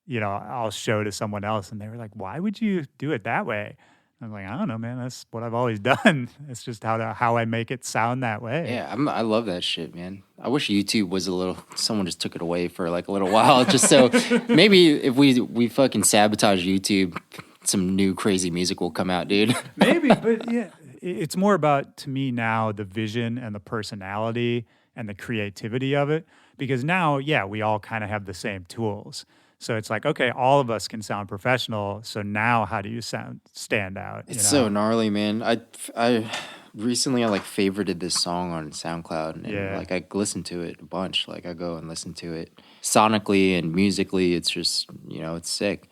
I'll show to someone else, and they were like, why would you do it that way? I'm like, I don't know, man. That's what I've always done. It's just how I make it sound that way. Yeah, I love that shit, man. I wish YouTube was someone just took it away for like a little while, just so maybe if we fucking sabotage YouTube, some new crazy music will come out, dude. Maybe, but yeah, it's more about, to me now, the vision and the personality and the creativity of it. Because now, yeah, we all kind of have the same tools. So it's like, okay, all of us can sound professional. So now how do you stand out? It's so gnarly, man. I recently I favorited this song on SoundCloud, and like I listened to it a bunch. Like I go and listen to it sonically and musically. It's just, it's sick.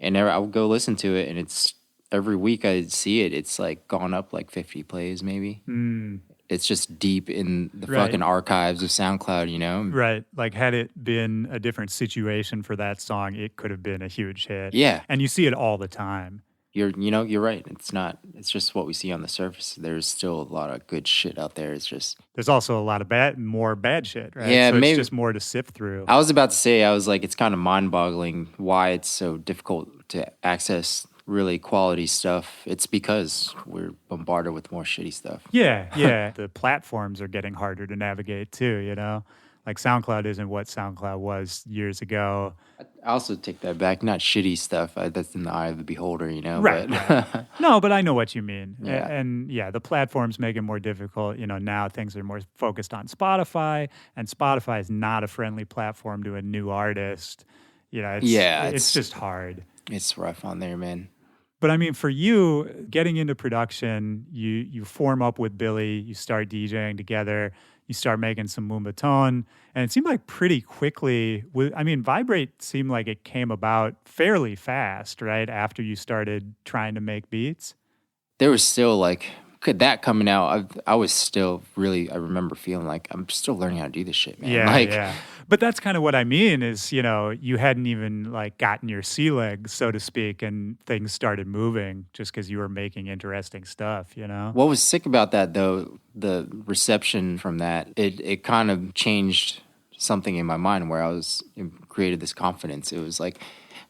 And I would go listen to it, and it's every week I see it. It's like gone up like 50 plays maybe. It's just deep in the fucking archives of SoundCloud, Right. Like had it been a different situation for that song, it could have been a huge hit. Yeah. And you see it all the time. You're right. It's just what we see on the surface. There's still a lot of good shit out there. It's just there's also a lot of more bad shit, right? Yeah, so maybe, it's just more to sift through. I was about to say, I was like, it's kind of mind-boggling why it's so difficult to access really quality stuff. It's because we're bombarded with more shitty stuff. Yeah. The platforms are getting harder to navigate too, Like SoundCloud isn't what SoundCloud was years ago. I also take that back. Not shitty stuff. That's in the eye of the beholder, Right. But No, but I know what you mean. Yeah. And the platforms make it more difficult. Now things are more focused on Spotify, and Spotify is not a friendly platform to a new artist. It's just hard. It's rough on there, man. But I mean, for you, getting into production, you form up with Billy, you start DJing together, you start making some moombahton, and it seemed like pretty quickly, Vibrate seemed like it came about fairly fast, right, after you started trying to make beats? There was still that coming out, I was still really, I remember feeling like I'm still learning how to do this shit, man. Yeah. But that's kind of what I mean is, you hadn't even gotten your sea legs, so to speak, and things started moving just because you were making interesting stuff, What was sick about that, though, the reception from that, it kind of changed something in my mind where it created this confidence. It was like,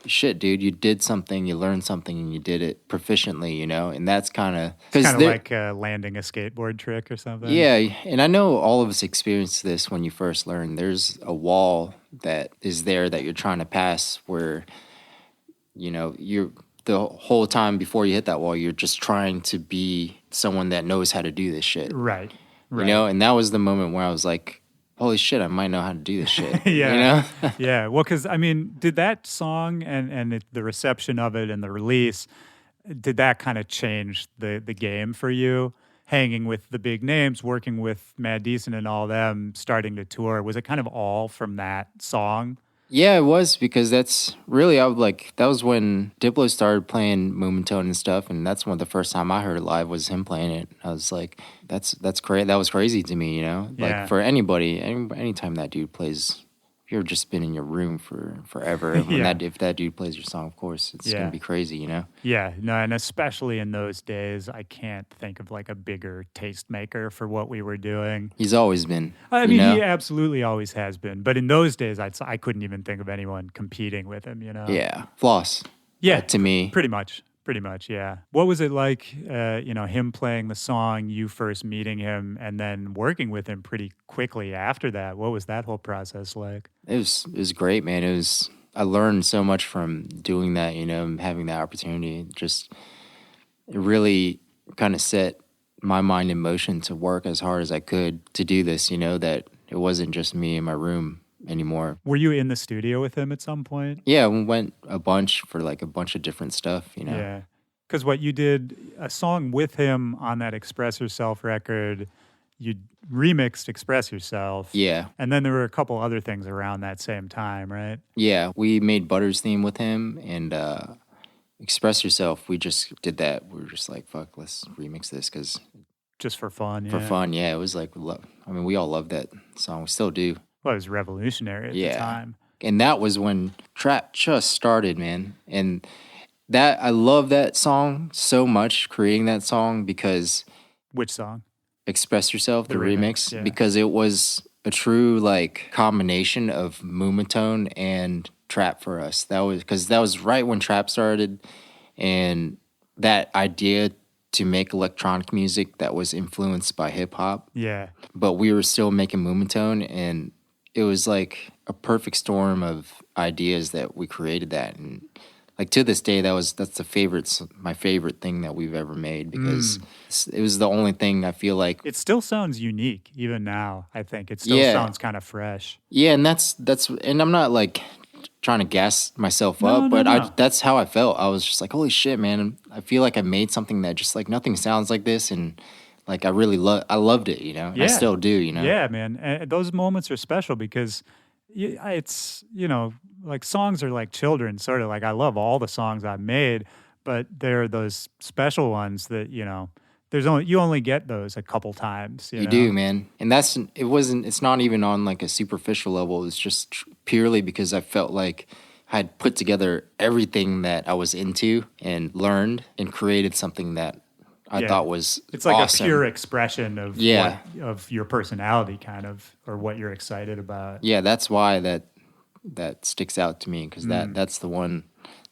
shit, dude, you did something, you learned something, and you did it proficiently, and that's kind of... It's kind of like landing a skateboard trick or something. Yeah, and I know all of us experience this when you first learn. There's a wall that is there that you're trying to pass where, you're the whole time before you hit that wall, you're just trying to be someone that knows how to do this shit. Right. And that was the moment where I was like, holy shit, I might know how to do this shit. Yeah. Yeah. Well, because, did that song and the reception of it and the release, did that kind of change the game for you? Hanging with the big names, working with Mad Decent and all them, starting to tour. Was it kind of all from that song? Yeah, it was, because that's really, that was when Diplo started playing moombahton and stuff, and that's the first time I heard it live was him playing it. I was like, that's crazy. That was crazy to me, Yeah. For anybody, anytime that dude plays you've just been in your room for forever. And Yeah. if that dude plays your song, of course, it's Yeah. gonna be crazy, you know? Yeah, no, and especially in those days, I can't think of like a bigger tastemaker for what we were doing. He's always been. I you mean, know? he absolutely always has been, but in those days, I couldn't even think of anyone competing with him. You know? Yeah, Floss. Yeah, to me, pretty much, yeah. What was it like? Him playing the song, you first meeting him, and then working with him pretty quickly after that. What was that whole process like? it was great, man. I learned so much from doing that, you know, and having that opportunity. Just it really kind of set my mind in motion to work as hard as I could to do this, you know, that it wasn't just me in my room anymore. Were you in the studio with him at some point? Yeah, we went a bunch for like a bunch of different stuff, you know. Yeah. Because what you did, a song with him on that Express Yourself record, you remixed Express Yourself. Yeah. And then there were a couple other things around that same time, right? Yeah, we made Butter's theme with him, and Express Yourself, we just did that. We were just like, fuck, let's remix this because Just for fun, yeah. for fun, yeah. It was like, we all loved that song. We still do. Well, it was revolutionary at the time. And that was when trap just started, man. And that I love that song so much, creating that song, because Which song? Express Yourself, the remix, yeah. because it was a true like combination of moombahton and trap for us. That was right when trap started, and that idea to make electronic music that was influenced by hip hop. Yeah. But we were still making moombahton, and it was like a perfect storm of ideas that we created that. And like to this day, that's my favorite thing that we've ever made, because it was the only thing I feel like. It still sounds unique even now, I think. It still sounds kind of fresh. Yeah, and and I'm not like trying to gas myself up, but that's how I felt. I was just like, holy shit, man. I feel like I made something that just like nothing sounds like this, and like I loved it, you know? And I still do, you know? Yeah, man. And those moments are special because it's, like songs are like children, sort of like I love all the songs I've made, but there are those special ones that, you only get those a couple times. You know? do, man. And it's not even on like a superficial level. It's just purely because I felt like I had put together everything that I was into and learned and created something that I thought was it's like awesome. a pure expression of of your personality, kind of, or what you're excited about. Yeah, that's why that sticks out to me, because that's the one.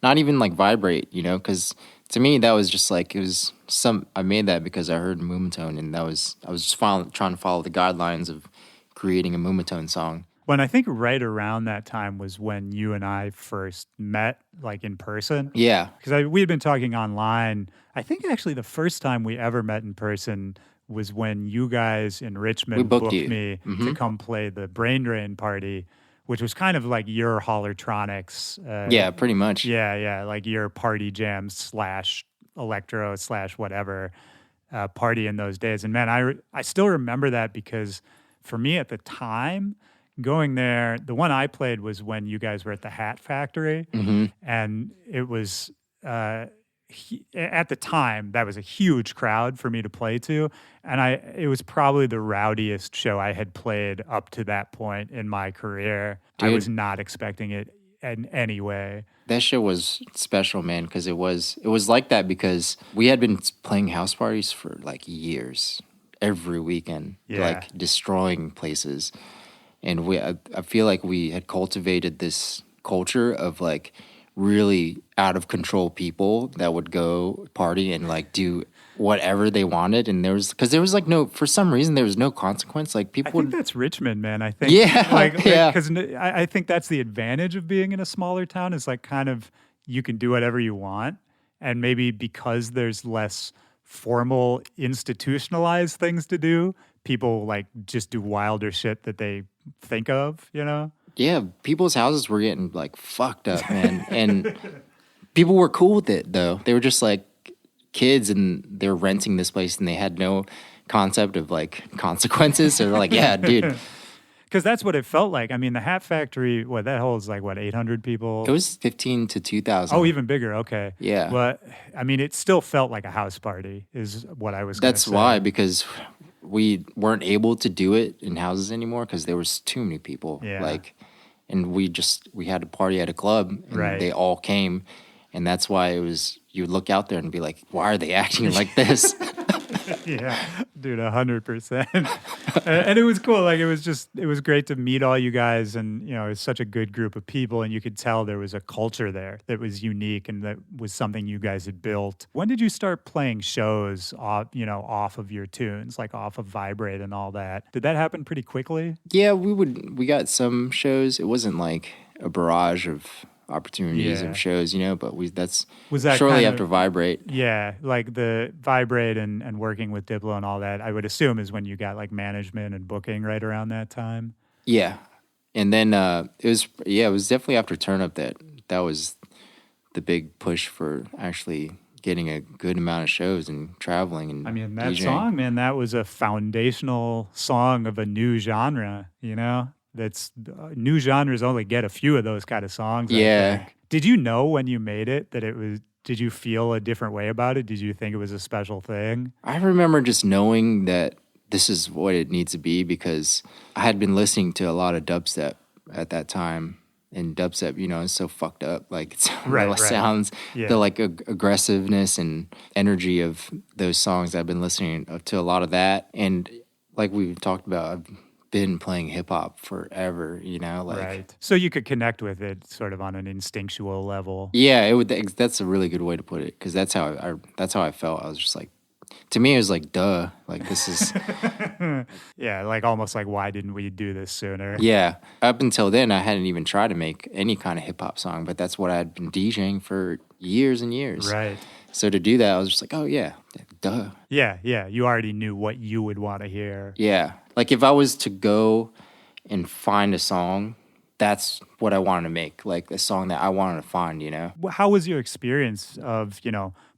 Not even like Vibrate, because to me that was just like I made that because I heard moombahton, and I was just trying to follow the guidelines of creating a moombahton song. When I think right around that time was when you and I first met, like in person. Yeah. Because we had been talking online. I think actually the first time we ever met in person was when you guys in Richmond booked me to come play the Brain Drain party, which was kind of like your Hollertronics. Yeah, pretty much. Yeah, like your party jam / electro / whatever party in those days. And man, I still remember that because for me at the time, going there, the one I played was when you guys were at the Hat Factory, and it was at the time that was a huge crowd for me to play to, and it was probably the rowdiest show I had played up to that point in my career. Dude, I was not expecting it in any way. That show was special, man, because it was like that because we had been playing house parties for like years, every weekend, like destroying places. And I feel like we had cultivated this culture of like really out of control people that would go party and like do whatever they wanted. And there was for some reason there was no consequence. Like people. I think that's Richmond, man. I think. Yeah. Because I think that's the advantage of being in a smaller town is like kind of you can do whatever you want. And maybe because there's less formal institutionalized things to do, people like just do wilder shit that they think of, Yeah, people's houses were getting like fucked up, man. And people were cool with it though. They were just like kids and they were renting this place and they had no concept of like consequences. So they're like, yeah, dude. Because that's what it felt like. I mean, the Hat Factory, that holds like 800 people? It was 15 to 2,000. Oh, even bigger. Okay. Yeah. But I mean, it still felt like a house party is what I was going to say. That's why, because we weren't able to do it in houses anymore because there was too many people. Yeah. Like, and we had a party at a club, and Right. they all came, and that's why it was. You would look out there and be like, why are they acting like this? Yeah, dude, 100%. And it was cool. Like it was great to meet all you guys, and it was such a good group of people, and you could tell there was a culture there that was unique and that was something you guys had built. When did you start playing shows off of your tunes, like off of Vibrate and all that? Did that happen pretty quickly? Yeah, we got some shows. It wasn't like a barrage of opportunities Yeah. of shows, but Was that shortly kind of- after Vibrate. Yeah, like the Vibrate and working with Diplo and all that, I would assume is when you got like management and booking right around that time. Yeah. And then it was definitely after Turn Up that was the big push for actually getting a good amount of shows and traveling and I mean, that DJing. song, man, that was a foundational song of a new genre, That's new genres only get a few of those kind of songs. I Yeah. think. Did you know when you made it that it was? Did you feel a different way about it? Did you think it was a special thing? I remember just knowing that this is what it needs to be because I had been listening to a lot of dubstep at that time. And dubstep, is so fucked up. Like, it's Right. sounds, Yeah. the like aggressiveness and energy of those songs. I've been listening to a lot of that. And like we've talked about, I've been playing hip hop forever, Right. So you could connect with it sort of on an instinctual level. Yeah, that's a really good way to put it because that's how I felt. I was just like, to me, it was like, duh, like this is. Yeah, like almost like, why didn't we do this sooner? Yeah, up until then, I hadn't even tried to make any kind of hip hop song, but that's what I had been DJing for years and years. Right. So to do that, I was just like, oh yeah, duh. Yeah. You already knew what you would want to hear. Yeah, like if I was to go and find a song, that's what I wanted to make, like a song that I wanted to find, How was your experience of,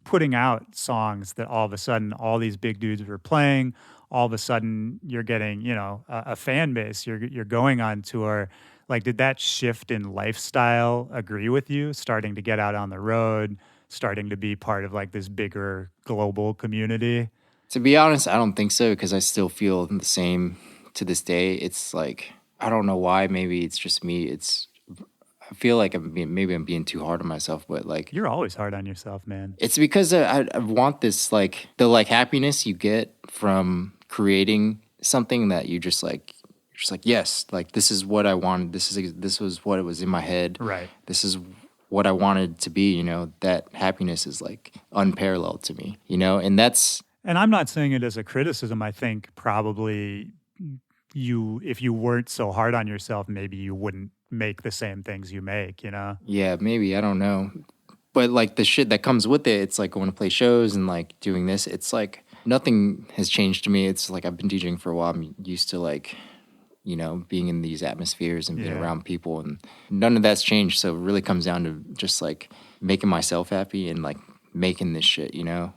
putting out songs that all of a sudden all these big dudes were playing, all of a sudden you're getting, a fan base, you're going on tour. Like, did that shift in lifestyle agree with you, starting to get out on the road, starting to be part of like this bigger global community? To be honest, I don't think so because I still feel the same to this day. It's like, I don't know why. Maybe it's just me. I feel like I'm being too hard on myself, but like You're always hard on yourself, man. it's because I want this like the like happiness you get from creating something that you're just like yes, like this is what I wanted. This was what it was in my head. Right. This is what I wanted to be. That happiness is like unparalleled to me. And that's. And I'm not saying it as a criticism. I think probably if you weren't so hard on yourself, maybe you wouldn't make the same things you make, Yeah, maybe. I don't know. But like the shit that comes with it, it's like going to play shows and like doing this. It's like nothing has changed to me. It's like I've been DJing for a while. I'm used to like, being in these atmospheres and being Yeah. around people, and none of that's changed. So it really comes down to just like making myself happy and like making this shit,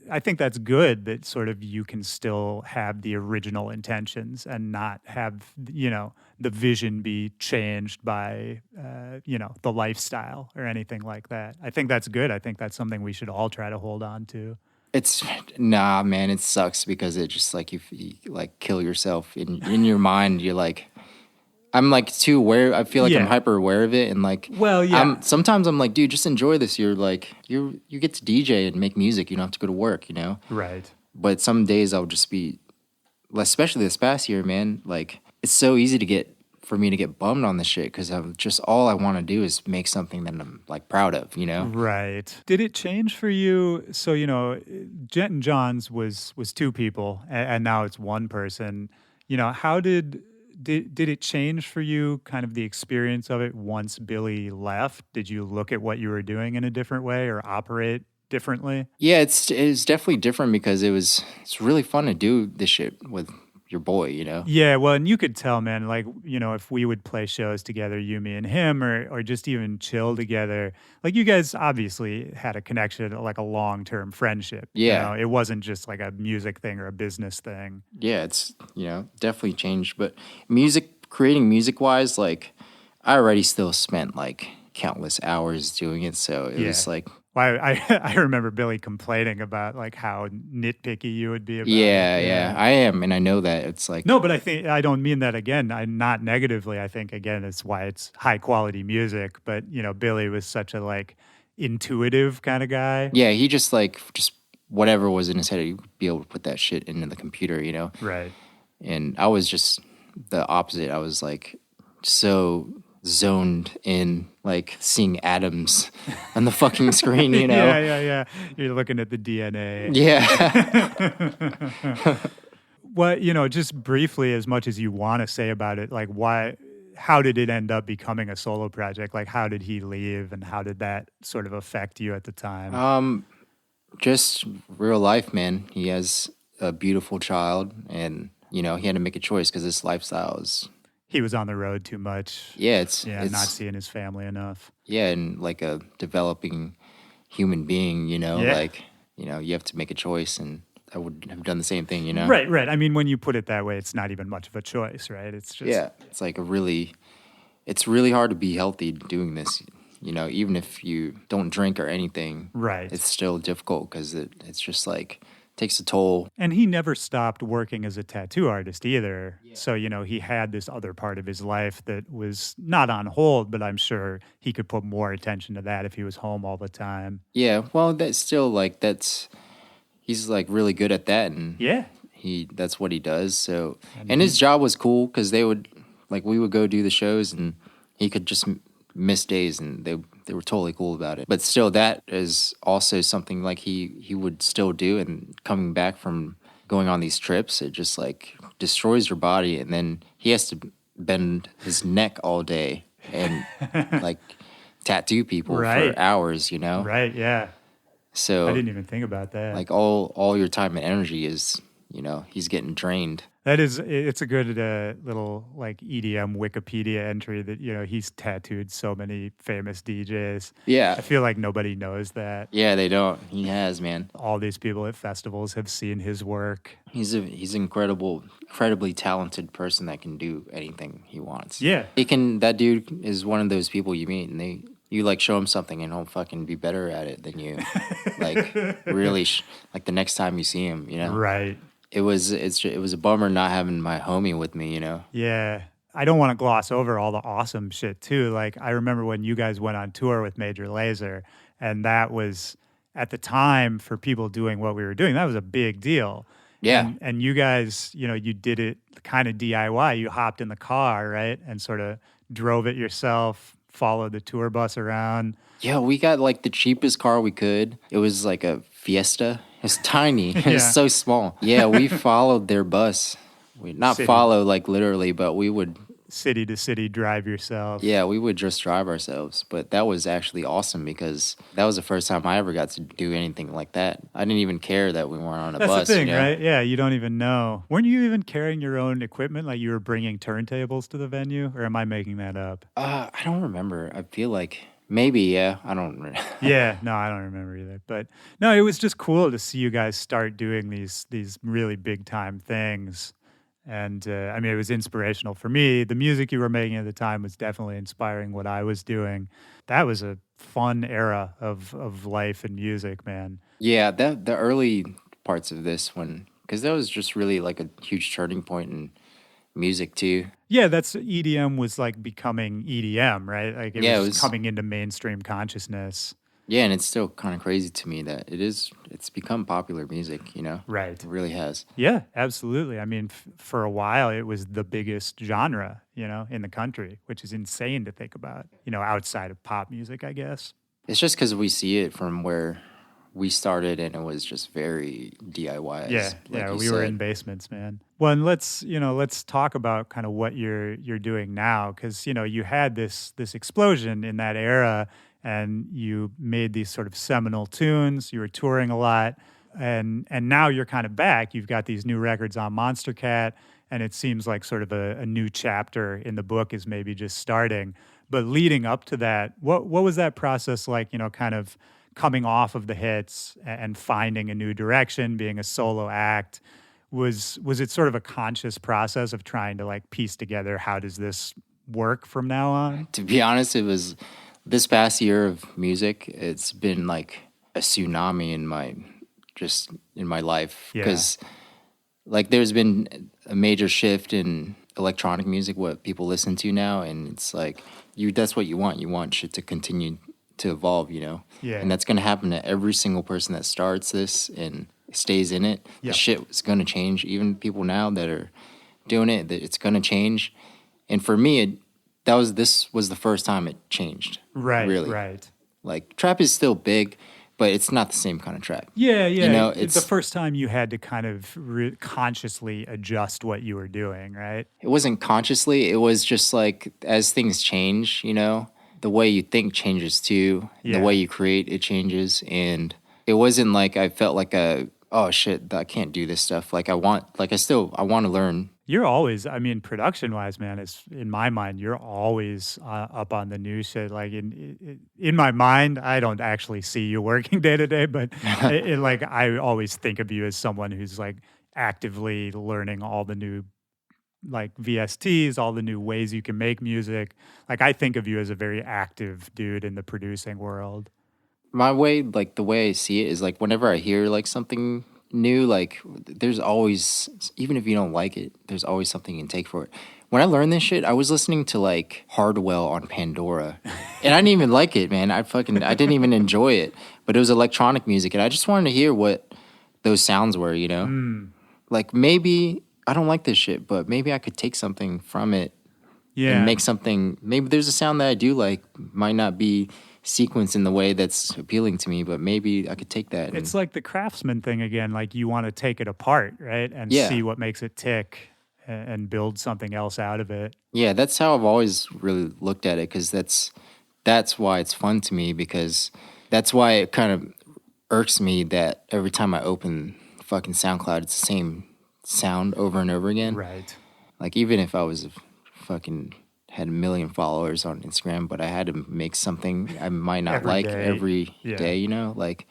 I think that's good that sort of you can still have the original intentions and not have, the vision be changed by, the lifestyle or anything like that. I think that's good. I think that's something we should all try to hold on to. Nah, man, it sucks because it just like you like kill yourself in your mind. You're like, I'm like too aware. I feel like Yeah. I'm hyper aware of it, and like, Well, yeah. sometimes I'm like, dude, just enjoy this. You're like, you get to DJ and make music. You don't have to go to work, Right. But some days I'll just be, especially this past year, man. Like, it's so easy for me to get bummed on this shit because I'm just all I want to do is make something that I'm like proud of, Right. Did it change for you? So, Gent and Johns was two people and now it's one person. How did it change for you, kind of the experience of it once Billy left? Did you look at what you were doing in a different way or operate differently? Yeah, it's definitely different because it's really fun to do this shit with your boy, Yeah, well, and you could tell, man, like, if we would play shows together, you, me, and him, or just even chill together, like you guys obviously had a connection, like a long-term friendship. Yeah. It wasn't just like a music thing or a business thing. Yeah, it's, definitely changed. But creating music-wise, like, I already still spent, like, countless hours doing it. So it was like, Well, Well, I remember Billy complaining about like how nitpicky you would be about Yeah, I am, and I know that it's like No, but I don't mean that again. Not negatively. I think again it's why it's high quality music. But Billy was such a like intuitive kind of guy. yeah, he just whatever was in his head, he'd be able to put that shit into the computer, Right. And I was just the opposite. I was like so zoned in, like seeing atoms on the fucking screen, Yeah. You're looking at the DNA. Yeah. Well, just briefly, as much as you want to say about it, like how did it end up becoming a solo project? Like, how did he leave, and how did that sort of affect you at the time? Just real life, man. He has a beautiful child, and he had to make a choice because this lifestyle is. He was on the road too much. Yeah, it's not seeing his family enough. Yeah, and like a developing human being, like you have to make a choice, and I would have done the same thing, Right. I mean, when you put it that way, it's not even much of a choice, right? It's just it's like it's really hard to be healthy doing this. Even if you don't drink or anything, right? It's still difficult because it's just like. Takes a toll. And he never stopped working as a tattoo artist either. Yeah. So, he had this other part of his life that was not on hold, but I'm sure he could put more attention to that if he was home all the time. Yeah, well, that's still like he's like really good at that, and that's what he does. So, and his job was cool because we would go do the shows, and he could just miss days, and they were totally cool about it. But still, that is also something like he would still do. And coming back from going on these trips, it just like destroys your body. And then he has to bend his neck all day and like tattoo people for hours, Right, yeah. So I didn't even think about that. Like all your time and energy is, he's getting drained. It's a good little like EDM Wikipedia entry that, he's tattooed so many famous DJs. Yeah. I feel like nobody knows that. Yeah, they don't. He has, man. All these people at festivals have seen his work. He's an incredibly talented person that can do anything he wants. Yeah. That dude is one of those people you meet and you like show him something and he'll fucking be better at it than you. Like really, like the next time you see him, Right. It was a bummer not having my homie with me, Yeah. I don't want to gloss over all the awesome shit too. Like I remember when you guys went on tour with Major Lazer, and that was at the time for people doing what we were doing, that was a big deal. Yeah. And you guys, you did it kind of DIY. You hopped in the car, right? And sort of drove it yourself, followed the tour bus around. Yeah, we got like the cheapest car we could. It was like a Fiesta. It's tiny. It's so small. Yeah, we followed their bus. We not follow like literally, but we would city to city drive yourself. Yeah, we would just drive ourselves. But that was actually awesome because that was the first time I ever got to do anything like that. I didn't even care that we weren't on a bus. That's the thing, right? Yeah, you don't even know. Weren't you even carrying your own equipment? Like you were bringing turntables to the venue? Or am I making that up? I don't remember. I feel like maybe, yeah. I don't remember. Yeah, no, I don't remember either. But no, it was just cool to see you guys start doing these really big time things. And I mean, it was inspirational for me. The music you were making at the time was definitely inspiring what I was doing. That was a fun era of life and music, man. Yeah, the early parts of this because that was just really like a huge turning point in music too. Yeah, EDM was like becoming EDM, right? Like it was coming into mainstream consciousness. Yeah, and it's still kind of crazy to me that it's become popular music, Right. It really has. Yeah, absolutely. I mean, for a while, it was the biggest genre, in the country, which is insane to think about, outside of pop music, I guess. It's just because we see it from where we started and it was just very DIY. Yeah, we were in basements, man. Well, and let's talk about kind of what you're doing now, because, you had this explosion in that era, and you made these sort of seminal tunes. You were touring a lot, and now you're kind of back. You've got these new records on Monstercat, and it seems like sort of a new chapter in the book is maybe just starting. But leading up to that, what was that process like, kind of coming off of the hits and finding a new direction, being a solo act? Was it sort of a conscious process of trying to like piece together, how does this work from now on? To be honest, it was... This past year of music, it's been like a tsunami in my life Yeah. because like there's been a major shift in electronic music, what people listen to now, and it's like that's what you want shit to continue to evolve, Yeah. and that's going to happen to every single person that starts this and stays in it. Yeah. The shit is going to change. Even people now that are doing it, it's going to change. And for me, this was the first time it changed. Right. Really. Right. Like trap is still big, but it's not the same kind of trap. Yeah, yeah. It's the first time you had to kind of consciously adjust what you were doing, right? It wasn't consciously. It was just like as things change, the way you think changes too. Yeah. The way you create, it changes. And it wasn't like I felt like oh shit, I can't do this stuff. Like I want to learn. You're always, I mean, production-wise, man, it's in my mind, you're always up on the new shit. Like in my mind, I don't actually see you working day to day, but like I always think of you as someone who's like actively learning all the new like VSTs, all the new ways you can make music. Like I think of you as a very active dude in the producing world. My way, like the way I see it is like whenever I hear like something new, like there's always, even if you don't like it, there's always something you can take for it. When I learned this shit, I was listening to like Hardwell on Pandora, and I didn't even like it, man. I didn't even enjoy it, but it was electronic music, and I just wanted to hear what those sounds were, Like maybe I don't like this shit, but maybe I could take something from it and make something. Maybe there's a sound that I do like, might not be sequence in the way that's appealing to me, but maybe I could take that. It's like the craftsman thing again, like you want to take it apart, right? And see what makes it tick and build something else out of it. Yeah, that's how I've always really looked at it, because that's why it's fun to me, because that's why it kind of irks me that every time I open fucking SoundCloud, it's the same sound over and over again. Right. Like even if I was had 1 million followers on Instagram, but I had to make something I might not every day, like,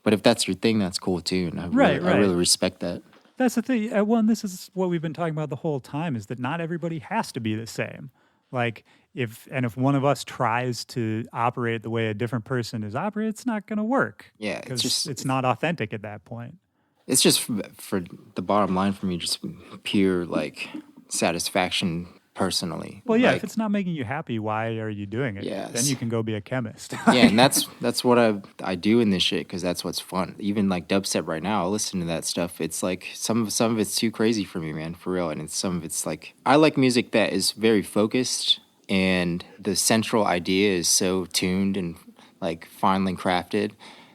but if that's your thing, that's cool too. And I really respect that. That's the thing. Well, and this is what we've been talking about the whole time, is that not everybody has to be the same. Like if one of us tries to operate the way a different person is operating, it's not going to work. Yeah. It's not authentic at that point. It's just for the bottom line for me, just pure like satisfaction personally. Well, yeah, like, if it's not making you happy, why are you doing it? Yes. Then you can go be a chemist. Yeah, and that's what I do in this shit, because that's what's fun. Even like dubstep right now, I listen to that stuff. It's like some of it's too crazy for me, man, for real. And some of it's like, I like music that is very focused, and the central idea is so tuned and like finely crafted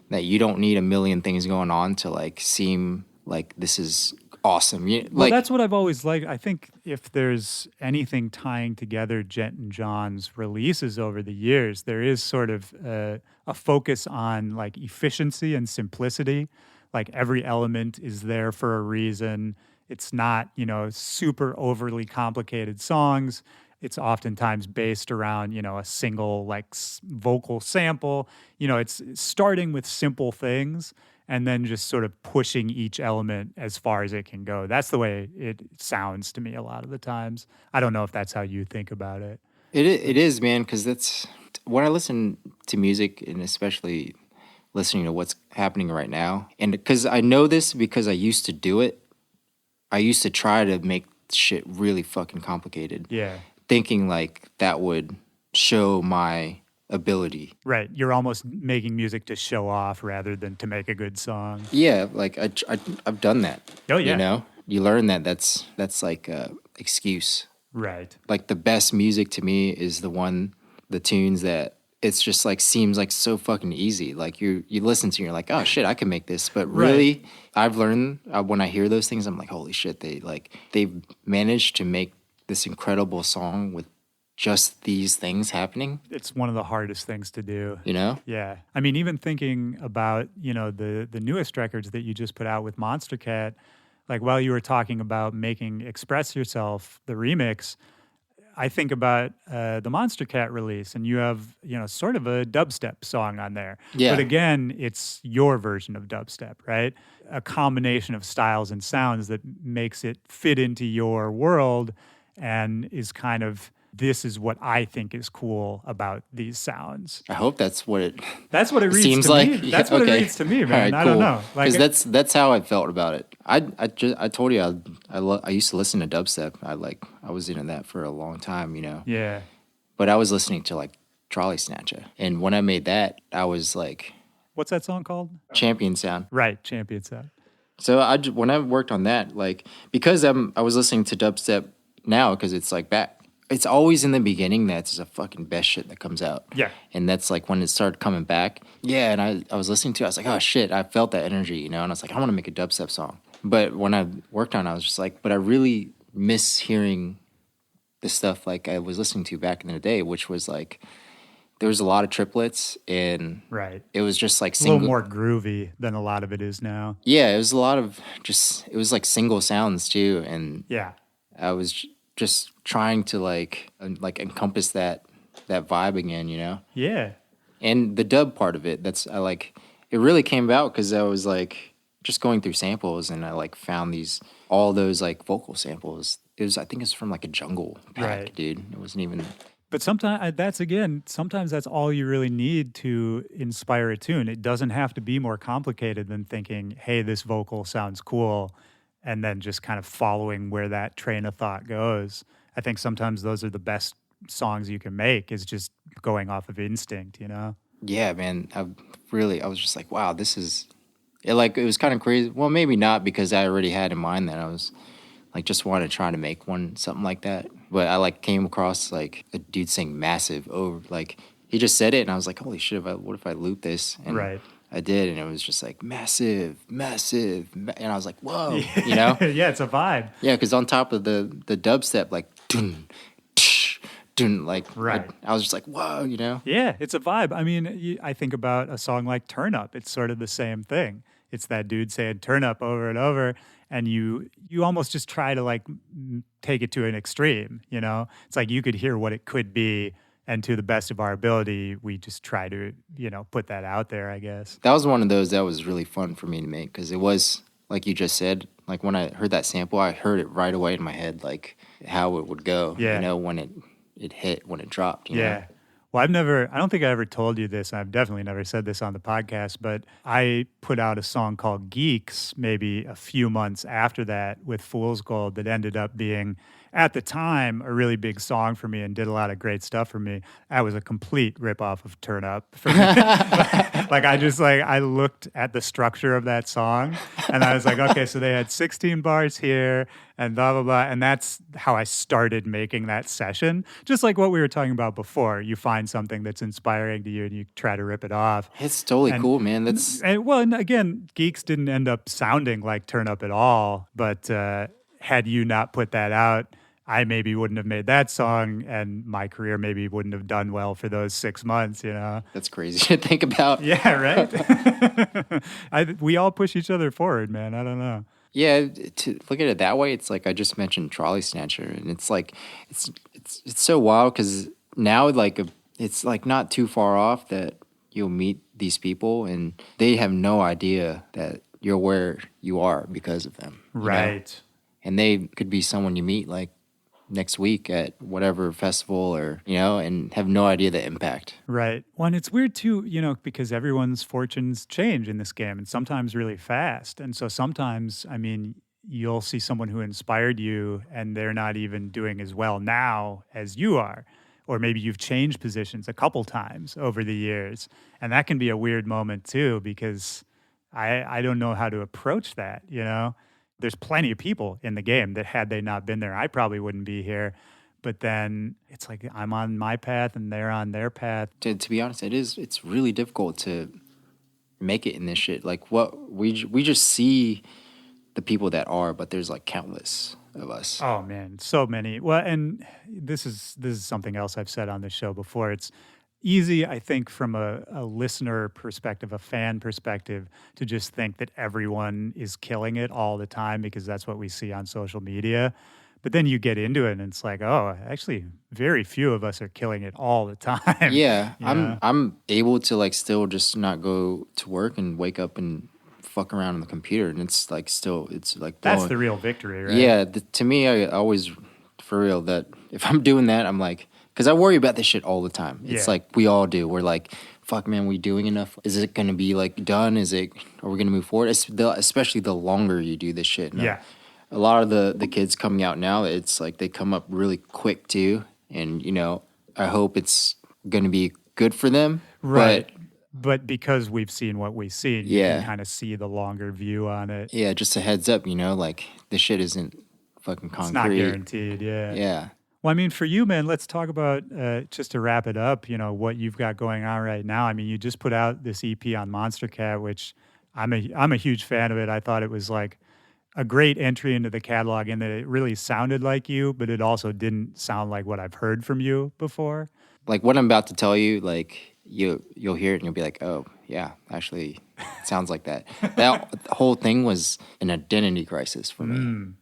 that you don't need a million things going on to like seem like this is awesome. Well, that's what I've always liked. I think if there's anything tying together Gent and John's releases over the years, there is sort of a focus on like efficiency and simplicity. Like every element is there for a reason. It's not, super overly complicated songs. It's oftentimes based around, a single like vocal sample. It's starting with simple things and then just sort of pushing each element as far as it can go. That's the way it sounds to me a lot of the times. I don't know if that's how you think about it. It is, man, because that's when I listen to music, and especially listening to what's happening right now. And because I know this because I used to do it. I used to try to make shit really fucking complicated. Yeah. Thinking like that would show my ability. Right. You're almost making music to show off rather than to make a good song. Yeah, like I've done that. Oh yeah. You learn that's like a excuse. Right. Like the best music to me is the tunes that it's just like seems like so fucking easy. Like you listen to, you're like, oh shit, I can make this. But really, I've learned when I hear those things, I'm like, holy shit, they've managed to make this incredible song with just these things happening. It's one of the hardest things to do. Yeah. I mean, even thinking about, the newest records that you just put out with Monstercat, like while you were talking about making Express Yourself, the remix, I think about the Monstercat release, and you have, sort of a dubstep song on there. Yeah. But again, it's your version of dubstep, right? A combination of styles and sounds that makes it fit into your world and is kind of this is what I think is cool about these sounds. I hope that's what it That's what it reads seems to like. me. That's what it reads to me, man. All right, I cool. don't know. Like, Because that's how I felt about it. I told you I used to listen to dubstep. I was into that for a long time, you know. yeah. But I was listening to like Trolley Snatcher, and when I made that, I was like What's that song called? champion sound. Right, Champion Sound. So when I worked on that, like because I was listening to dubstep now because it's like back. It's always in the beginning that's the fucking best shit that comes out. Yeah. And that's like when it started coming back. Yeah, and I was listening to it, I was like, oh shit, I felt that energy, you know, and I was like, I want to make a dubstep song. But when I worked on it, I was just like, but I really miss hearing the stuff like I was listening to back in the day, which was like there was a lot of triplets and Right. it was just like A single. little more groovy than a lot of it is now. Yeah, it was a lot of it was like single sounds too, and Yeah. I was just trying to like encompass that vibe again, you know. Yeah. And the dub part of it, it really came about because I was like just going through samples and I like found all those like vocal samples. I think it's from like a Jungle pack, Right. dude. It wasn't even. But sometimes that's all you really need to inspire a tune. It doesn't have to be more complicated than thinking, hey, this vocal sounds cool, and then just kind of following where that train of thought goes. I think sometimes those are the best songs you can make, is just going off of instinct, you know? Yeah, man. I was just like, wow, this is. It was kind of crazy. Well, maybe not because I already had in mind that I was like just wanted to try to make something like that. But I like came across like a dude saying massive over like he just said it and I was like, holy shit, what if I loop this? And Right. I did, and it was just like massive, and I was like, whoa, you know? Yeah, it's a vibe. Yeah, because on top of the dubstep, like dun, tsh, dun, like Right. I was just like, whoa, you know? Yeah, it's a vibe. I mean, I think about a song like Turn Up. It's sort of the same thing. It's that dude saying turn up over and over, and you almost just try to like take it to an extreme, you know? It's like you could hear what it could be, and to the best of our ability, we just try to, you know, put that out there, I guess. That was one of those that was really fun for me to make because it was, like you just said, like when I heard that sample, I heard it right away in my head, like how it would go, Yeah. you know, when it hit, when it dropped, you Yeah. know? Well, I don't think I ever told you this, and I've definitely never said this on the podcast, but I put out a song called Geeks maybe a few months after that with Fool's Gold that ended up being, at the time, a really big song for me and did a lot of great stuff for me. That was a complete ripoff of Turn Up for me. I looked at the structure of that song and I was like, okay, so they had 16 bars here and blah, blah, blah. And that's how I started making that session. Just like what we were talking about before. You find something that's inspiring to you and you try to rip it off. It's totally cool, man. And again, Geeks didn't end up sounding like Turn Up at all. But had you not put that out, I maybe wouldn't have made that song, and my career maybe wouldn't have done well for those 6 months, you know? That's crazy to think about. Yeah, right? We all push each other forward, man. I don't know. Yeah, to look at it that way, it's like I just mentioned Trolley Snatcher, and it's like it's so wild because now it's like not too far off that you'll meet these people and they have no idea that you're where you are because of them, you know? Right. And they could be someone you meet like next week at whatever festival or, you know, and have no idea the impact. Right. Well, and it's weird too, you know, because everyone's fortunes change in this game and sometimes really fast. And so sometimes, I mean, you'll see someone who inspired you and they're not even doing as well now as you are. Or maybe you've changed positions a couple times over the years. And that can be a weird moment too, because I don't know how to approach that, you know? There's plenty of people in the game that had they not been there, I probably wouldn't be here. But then it's like I'm on my path and they're on their path. To be honest, it's really difficult to make it in this shit. Like what we just see the people that are, but there's like countless of us. Oh man, so many. Well, and this is something else I've said on this show before. It's easy, I think, from a listener perspective, a fan perspective, to just think that everyone is killing it all the time because that's what we see on social media. But then you get into it and it's like, oh, actually, very few of us are killing it all the time. Yeah, Yeah. I'm able to like still just not go to work and wake up and fuck around on the computer, and it's like still it's like That's blowing. the real victory, right? Yeah, to me, I always for real, that if I'm doing that, I'm like, because I worry about this shit all the time. It's like we all do. We're like, fuck, man, we doing enough? Is it going to be like done? Are we going to move forward? Especially the longer you do this shit. Yeah. A lot of the kids coming out now, it's like they come up really quick too. And, you know, I hope it's going to be good for them. Right. But because we've seen what we've seen, you Yeah. can kind of see the longer view on it. Yeah, just a heads up, you know, like this shit isn't fucking concrete. It's not guaranteed, yeah. Yeah. Well, I mean, for you, man, let's talk about, just to wrap it up, you know, what you've got going on right now. I mean, you just put out this EP on Monstercat, which I'm a huge fan of it. I thought it was like a great entry into the catalog in that it really sounded like you, but it also didn't sound like what I've heard from you before. Like what I'm about to tell you, like you'll hear it and you'll be like, oh, yeah, actually it sounds like that. That whole thing was an identity crisis for me.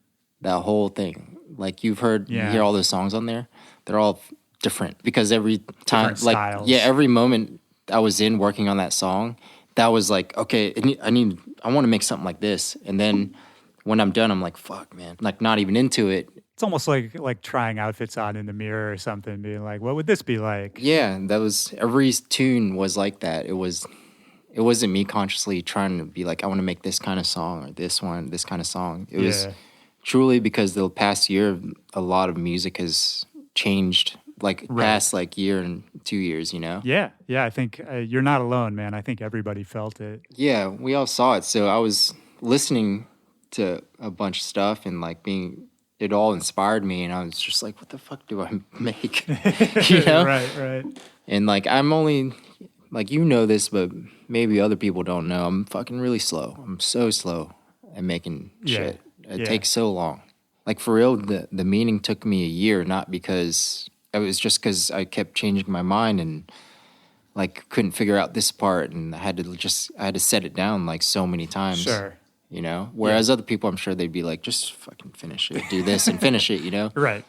That whole thing. Like you hear all those songs on there, they're all different because every time, Different styles. every moment I was in working on that song, that was like, okay, I want to make something like this. And then when I'm done, I'm like, fuck, man, like not even into it. It's almost like trying outfits on in the mirror or something, being like, what would this be like? Yeah, that was, every tune was like that. It wasn't me consciously trying to be like, I want to make this kind of song or this kind of song. It was truly because the past year, a lot of music has changed, like past like year and 2 years, you know? Yeah. I think you're not alone, man. I think everybody felt it. Yeah, we all saw it. So I was listening to a bunch of stuff and like it all inspired me. And I was just like, what the fuck do I make? You know? Right. And like, I'm only, like, you know this, but maybe other people don't know. I'm fucking really slow. I'm so slow at making shit. It takes so long. Like for real, the meaning took me a year, not because it was just because I kept changing my mind and like couldn't figure out this part, and I had to set it down like so many times. Sure. You know? Whereas other people, I'm sure they'd be like, just fucking finish it, do this and finish it, you know? Right.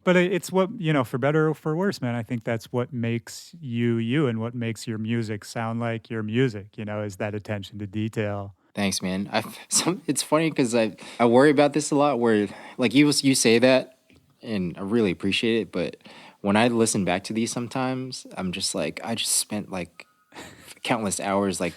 But it's what, you know, for better or for worse, man, I think that's what makes you and what makes your music sound like your music, you know, is that attention to detail. Thanks, man. It's funny because I worry about this a lot where, like, you say that, and I really appreciate it, but when I listen back to these sometimes, I'm just like, I just spent, like, countless hours, like,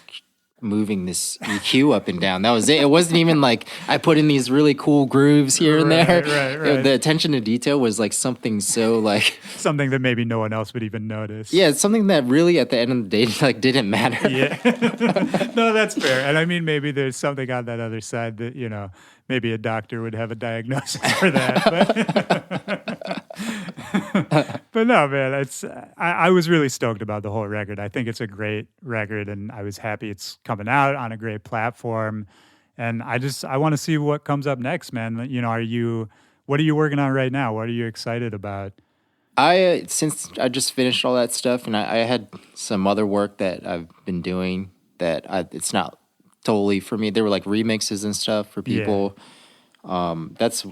moving this EQ up and down. That was it. It wasn't even like I put in these really cool grooves here and there. Right. The attention to detail was like something so like something that maybe no one else would even notice. Yeah, it's something that really at the end of the day like didn't matter. Yeah. No, that's fair. And I mean, maybe there's something on that other side that, you know, maybe a doctor would have a diagnosis for that. But no, man, I was really stoked about the whole record. I think it's a great record, and I was happy it's coming out on a great platform. And I want to see what comes up next, man. You know, what are you working on right now? What are you excited about? Since I just finished all that stuff, and I had some other work that I've been doing that it's not totally for me. They were like remixes and stuff for people. Yeah.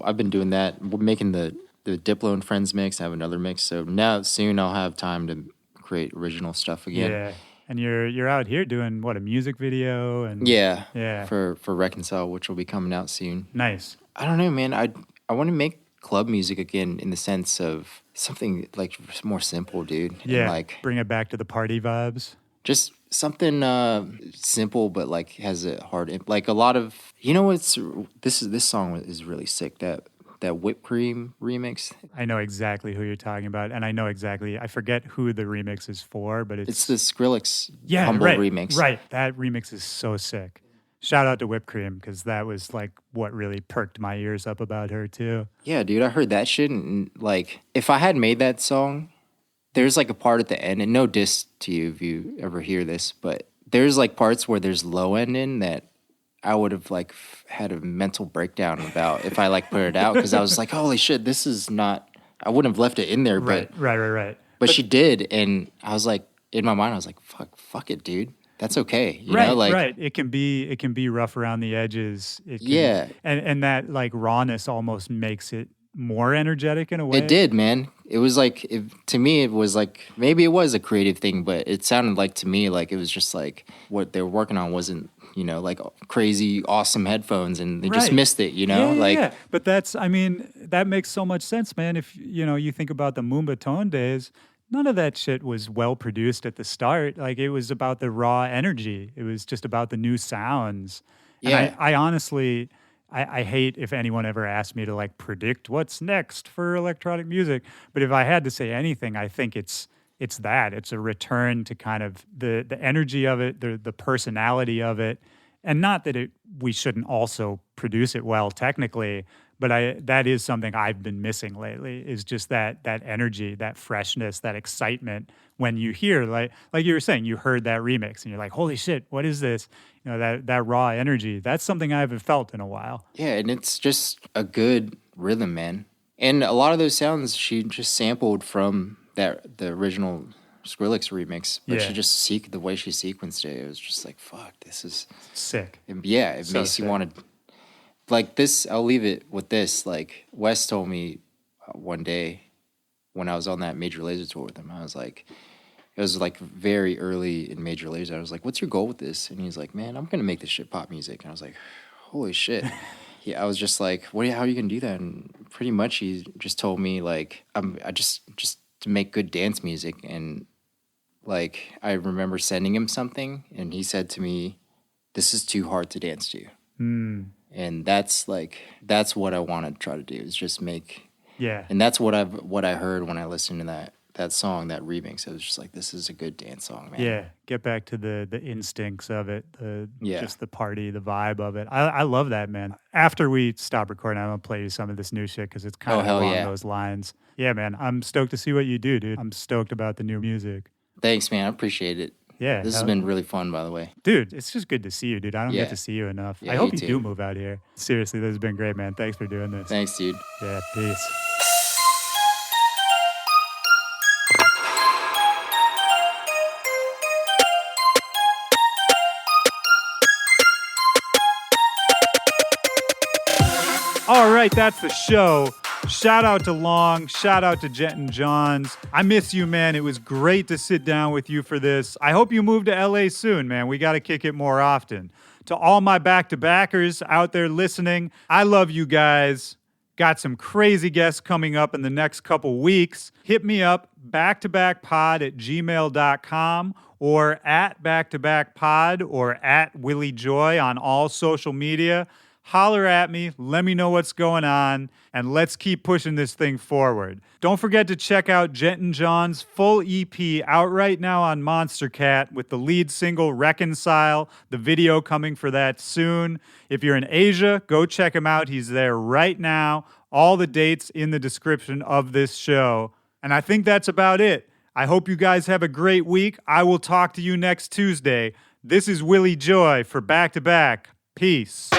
I've been doing that. We're making the Diplo and Friends mix. I have another mix. So now soon I'll have time to create original stuff again. Yeah. And you're out here doing what, a music video and for Reconcile, which will be coming out soon. Nice. I don't know, man. I want to make club music again in the sense of something like more simple, dude. Yeah. And like bring it back to the party vibes. Just something simple, but like has a hard like a lot of, you know what's this song is really sick. That Whipped Cream remix. I know exactly who you're talking about, and I forget who the remix is for, but it's the Skrillex Humble remix. Right, that remix is so sick. Shout out to Whipped Cream, because that was like what really perked my ears up about her too. Yeah, dude, I heard that shit, and like if I had made that song, there's like a part at the end, and no diss to you if you ever hear this, but there's like parts where there's low end in that I would have like had a mental breakdown about if I like put it out, because I was like, holy shit, this is not. I wouldn't have left it in there, but right. But she did, and I was like, in my mind, I was like, fuck it, dude. That's okay, you know. Like, right. It can be rough around the edges. And that like rawness almost makes it more energetic in a way. It did, man. It was like, to me, it was like, maybe it was a creative thing, but it sounded like to me like it was just like what they were working on wasn't like crazy, awesome headphones, and they just Right. missed it, Yeah. But that makes so much sense, man. If, you think about the moombahton days, none of that shit was well produced at the start. Like, it was about the raw energy. It was just about the new sounds. And Yeah. I honestly, I hate if anyone ever asked me to like predict what's next for electronic music. But if I had to say anything, I think it's that. It's a return to kind of the energy of it, the personality of it. And not that we shouldn't also produce it well technically, but that is something I've been missing lately, is just that energy, that freshness, that excitement when you hear, like you were saying, you heard that remix and you're like, holy shit, what is this? That raw energy. That's something I haven't felt in a while. Yeah, and it's just a good rhythm, man. And a lot of those sounds she just sampled from the original Skrillex remix, but Yeah. she just the way she sequenced it. It was just like, fuck, this is Sick. yeah. It So makes you sick. want to like this. I'll leave it with this. Like Wes told me one day when I was on that Major Lazer tour with him, I was like, it was like very early in Major Lazer. I was like, what's your goal with this? And he's like, man, I'm gonna make this shit pop music. And I was like, holy shit. Yeah, I was just like, how are you gonna do that? And pretty much he just told me like, I just to make good dance music. And like, I remember sending him something and he said to me, this is too hard to dance to. And that's what I want to try to do, is just make, Yeah. and that's what I heard when I listened to that song, that remix. It was just like, this is a good dance song, man. Yeah, get back to the instincts of it, Yeah. just the party, the vibe of it. I love that, man. After we stop recording, I'm gonna play you some of this new shit because it's kind of hell along yeah. those lines. Yeah, man, I'm stoked to see what you do, dude. I'm stoked about the new music. Thanks, man. I appreciate it. Yeah, This has hell- been really fun, by the way. dude. It's just good to see you, dude. I don't Yeah. get to see you enough. Yeah, I hope you you too. do move out here. Seriously, this has been great, man. Thanks for doing this. Thanks, dude. Yeah, peace. All right, that's the show. Shout out to Long. Shout out to Gent and Jawns. I miss you, man. It was great to sit down with you for this. I hope you move to LA soon, man. We got to kick it more often. To all my back-to-backers out there listening, I love you guys. Got some crazy guests coming up in the next couple weeks. Hit me up, backtobackpod@gmail.com or at backtobackpod or at Willy Joy on all social media. Holler at me, let me know what's going on, and let's keep pushing this thing forward. Don't forget to check out Gent and John's full EP out right now on Monstercat with the lead single Reconcile, the video coming for that soon. If you're in Asia, go check him out. He's there right now. All the dates in the description of this show. And I think that's about it. I hope you guys have a great week. I will talk to you next Tuesday. This is Willy Joy for Back to Back. Peace.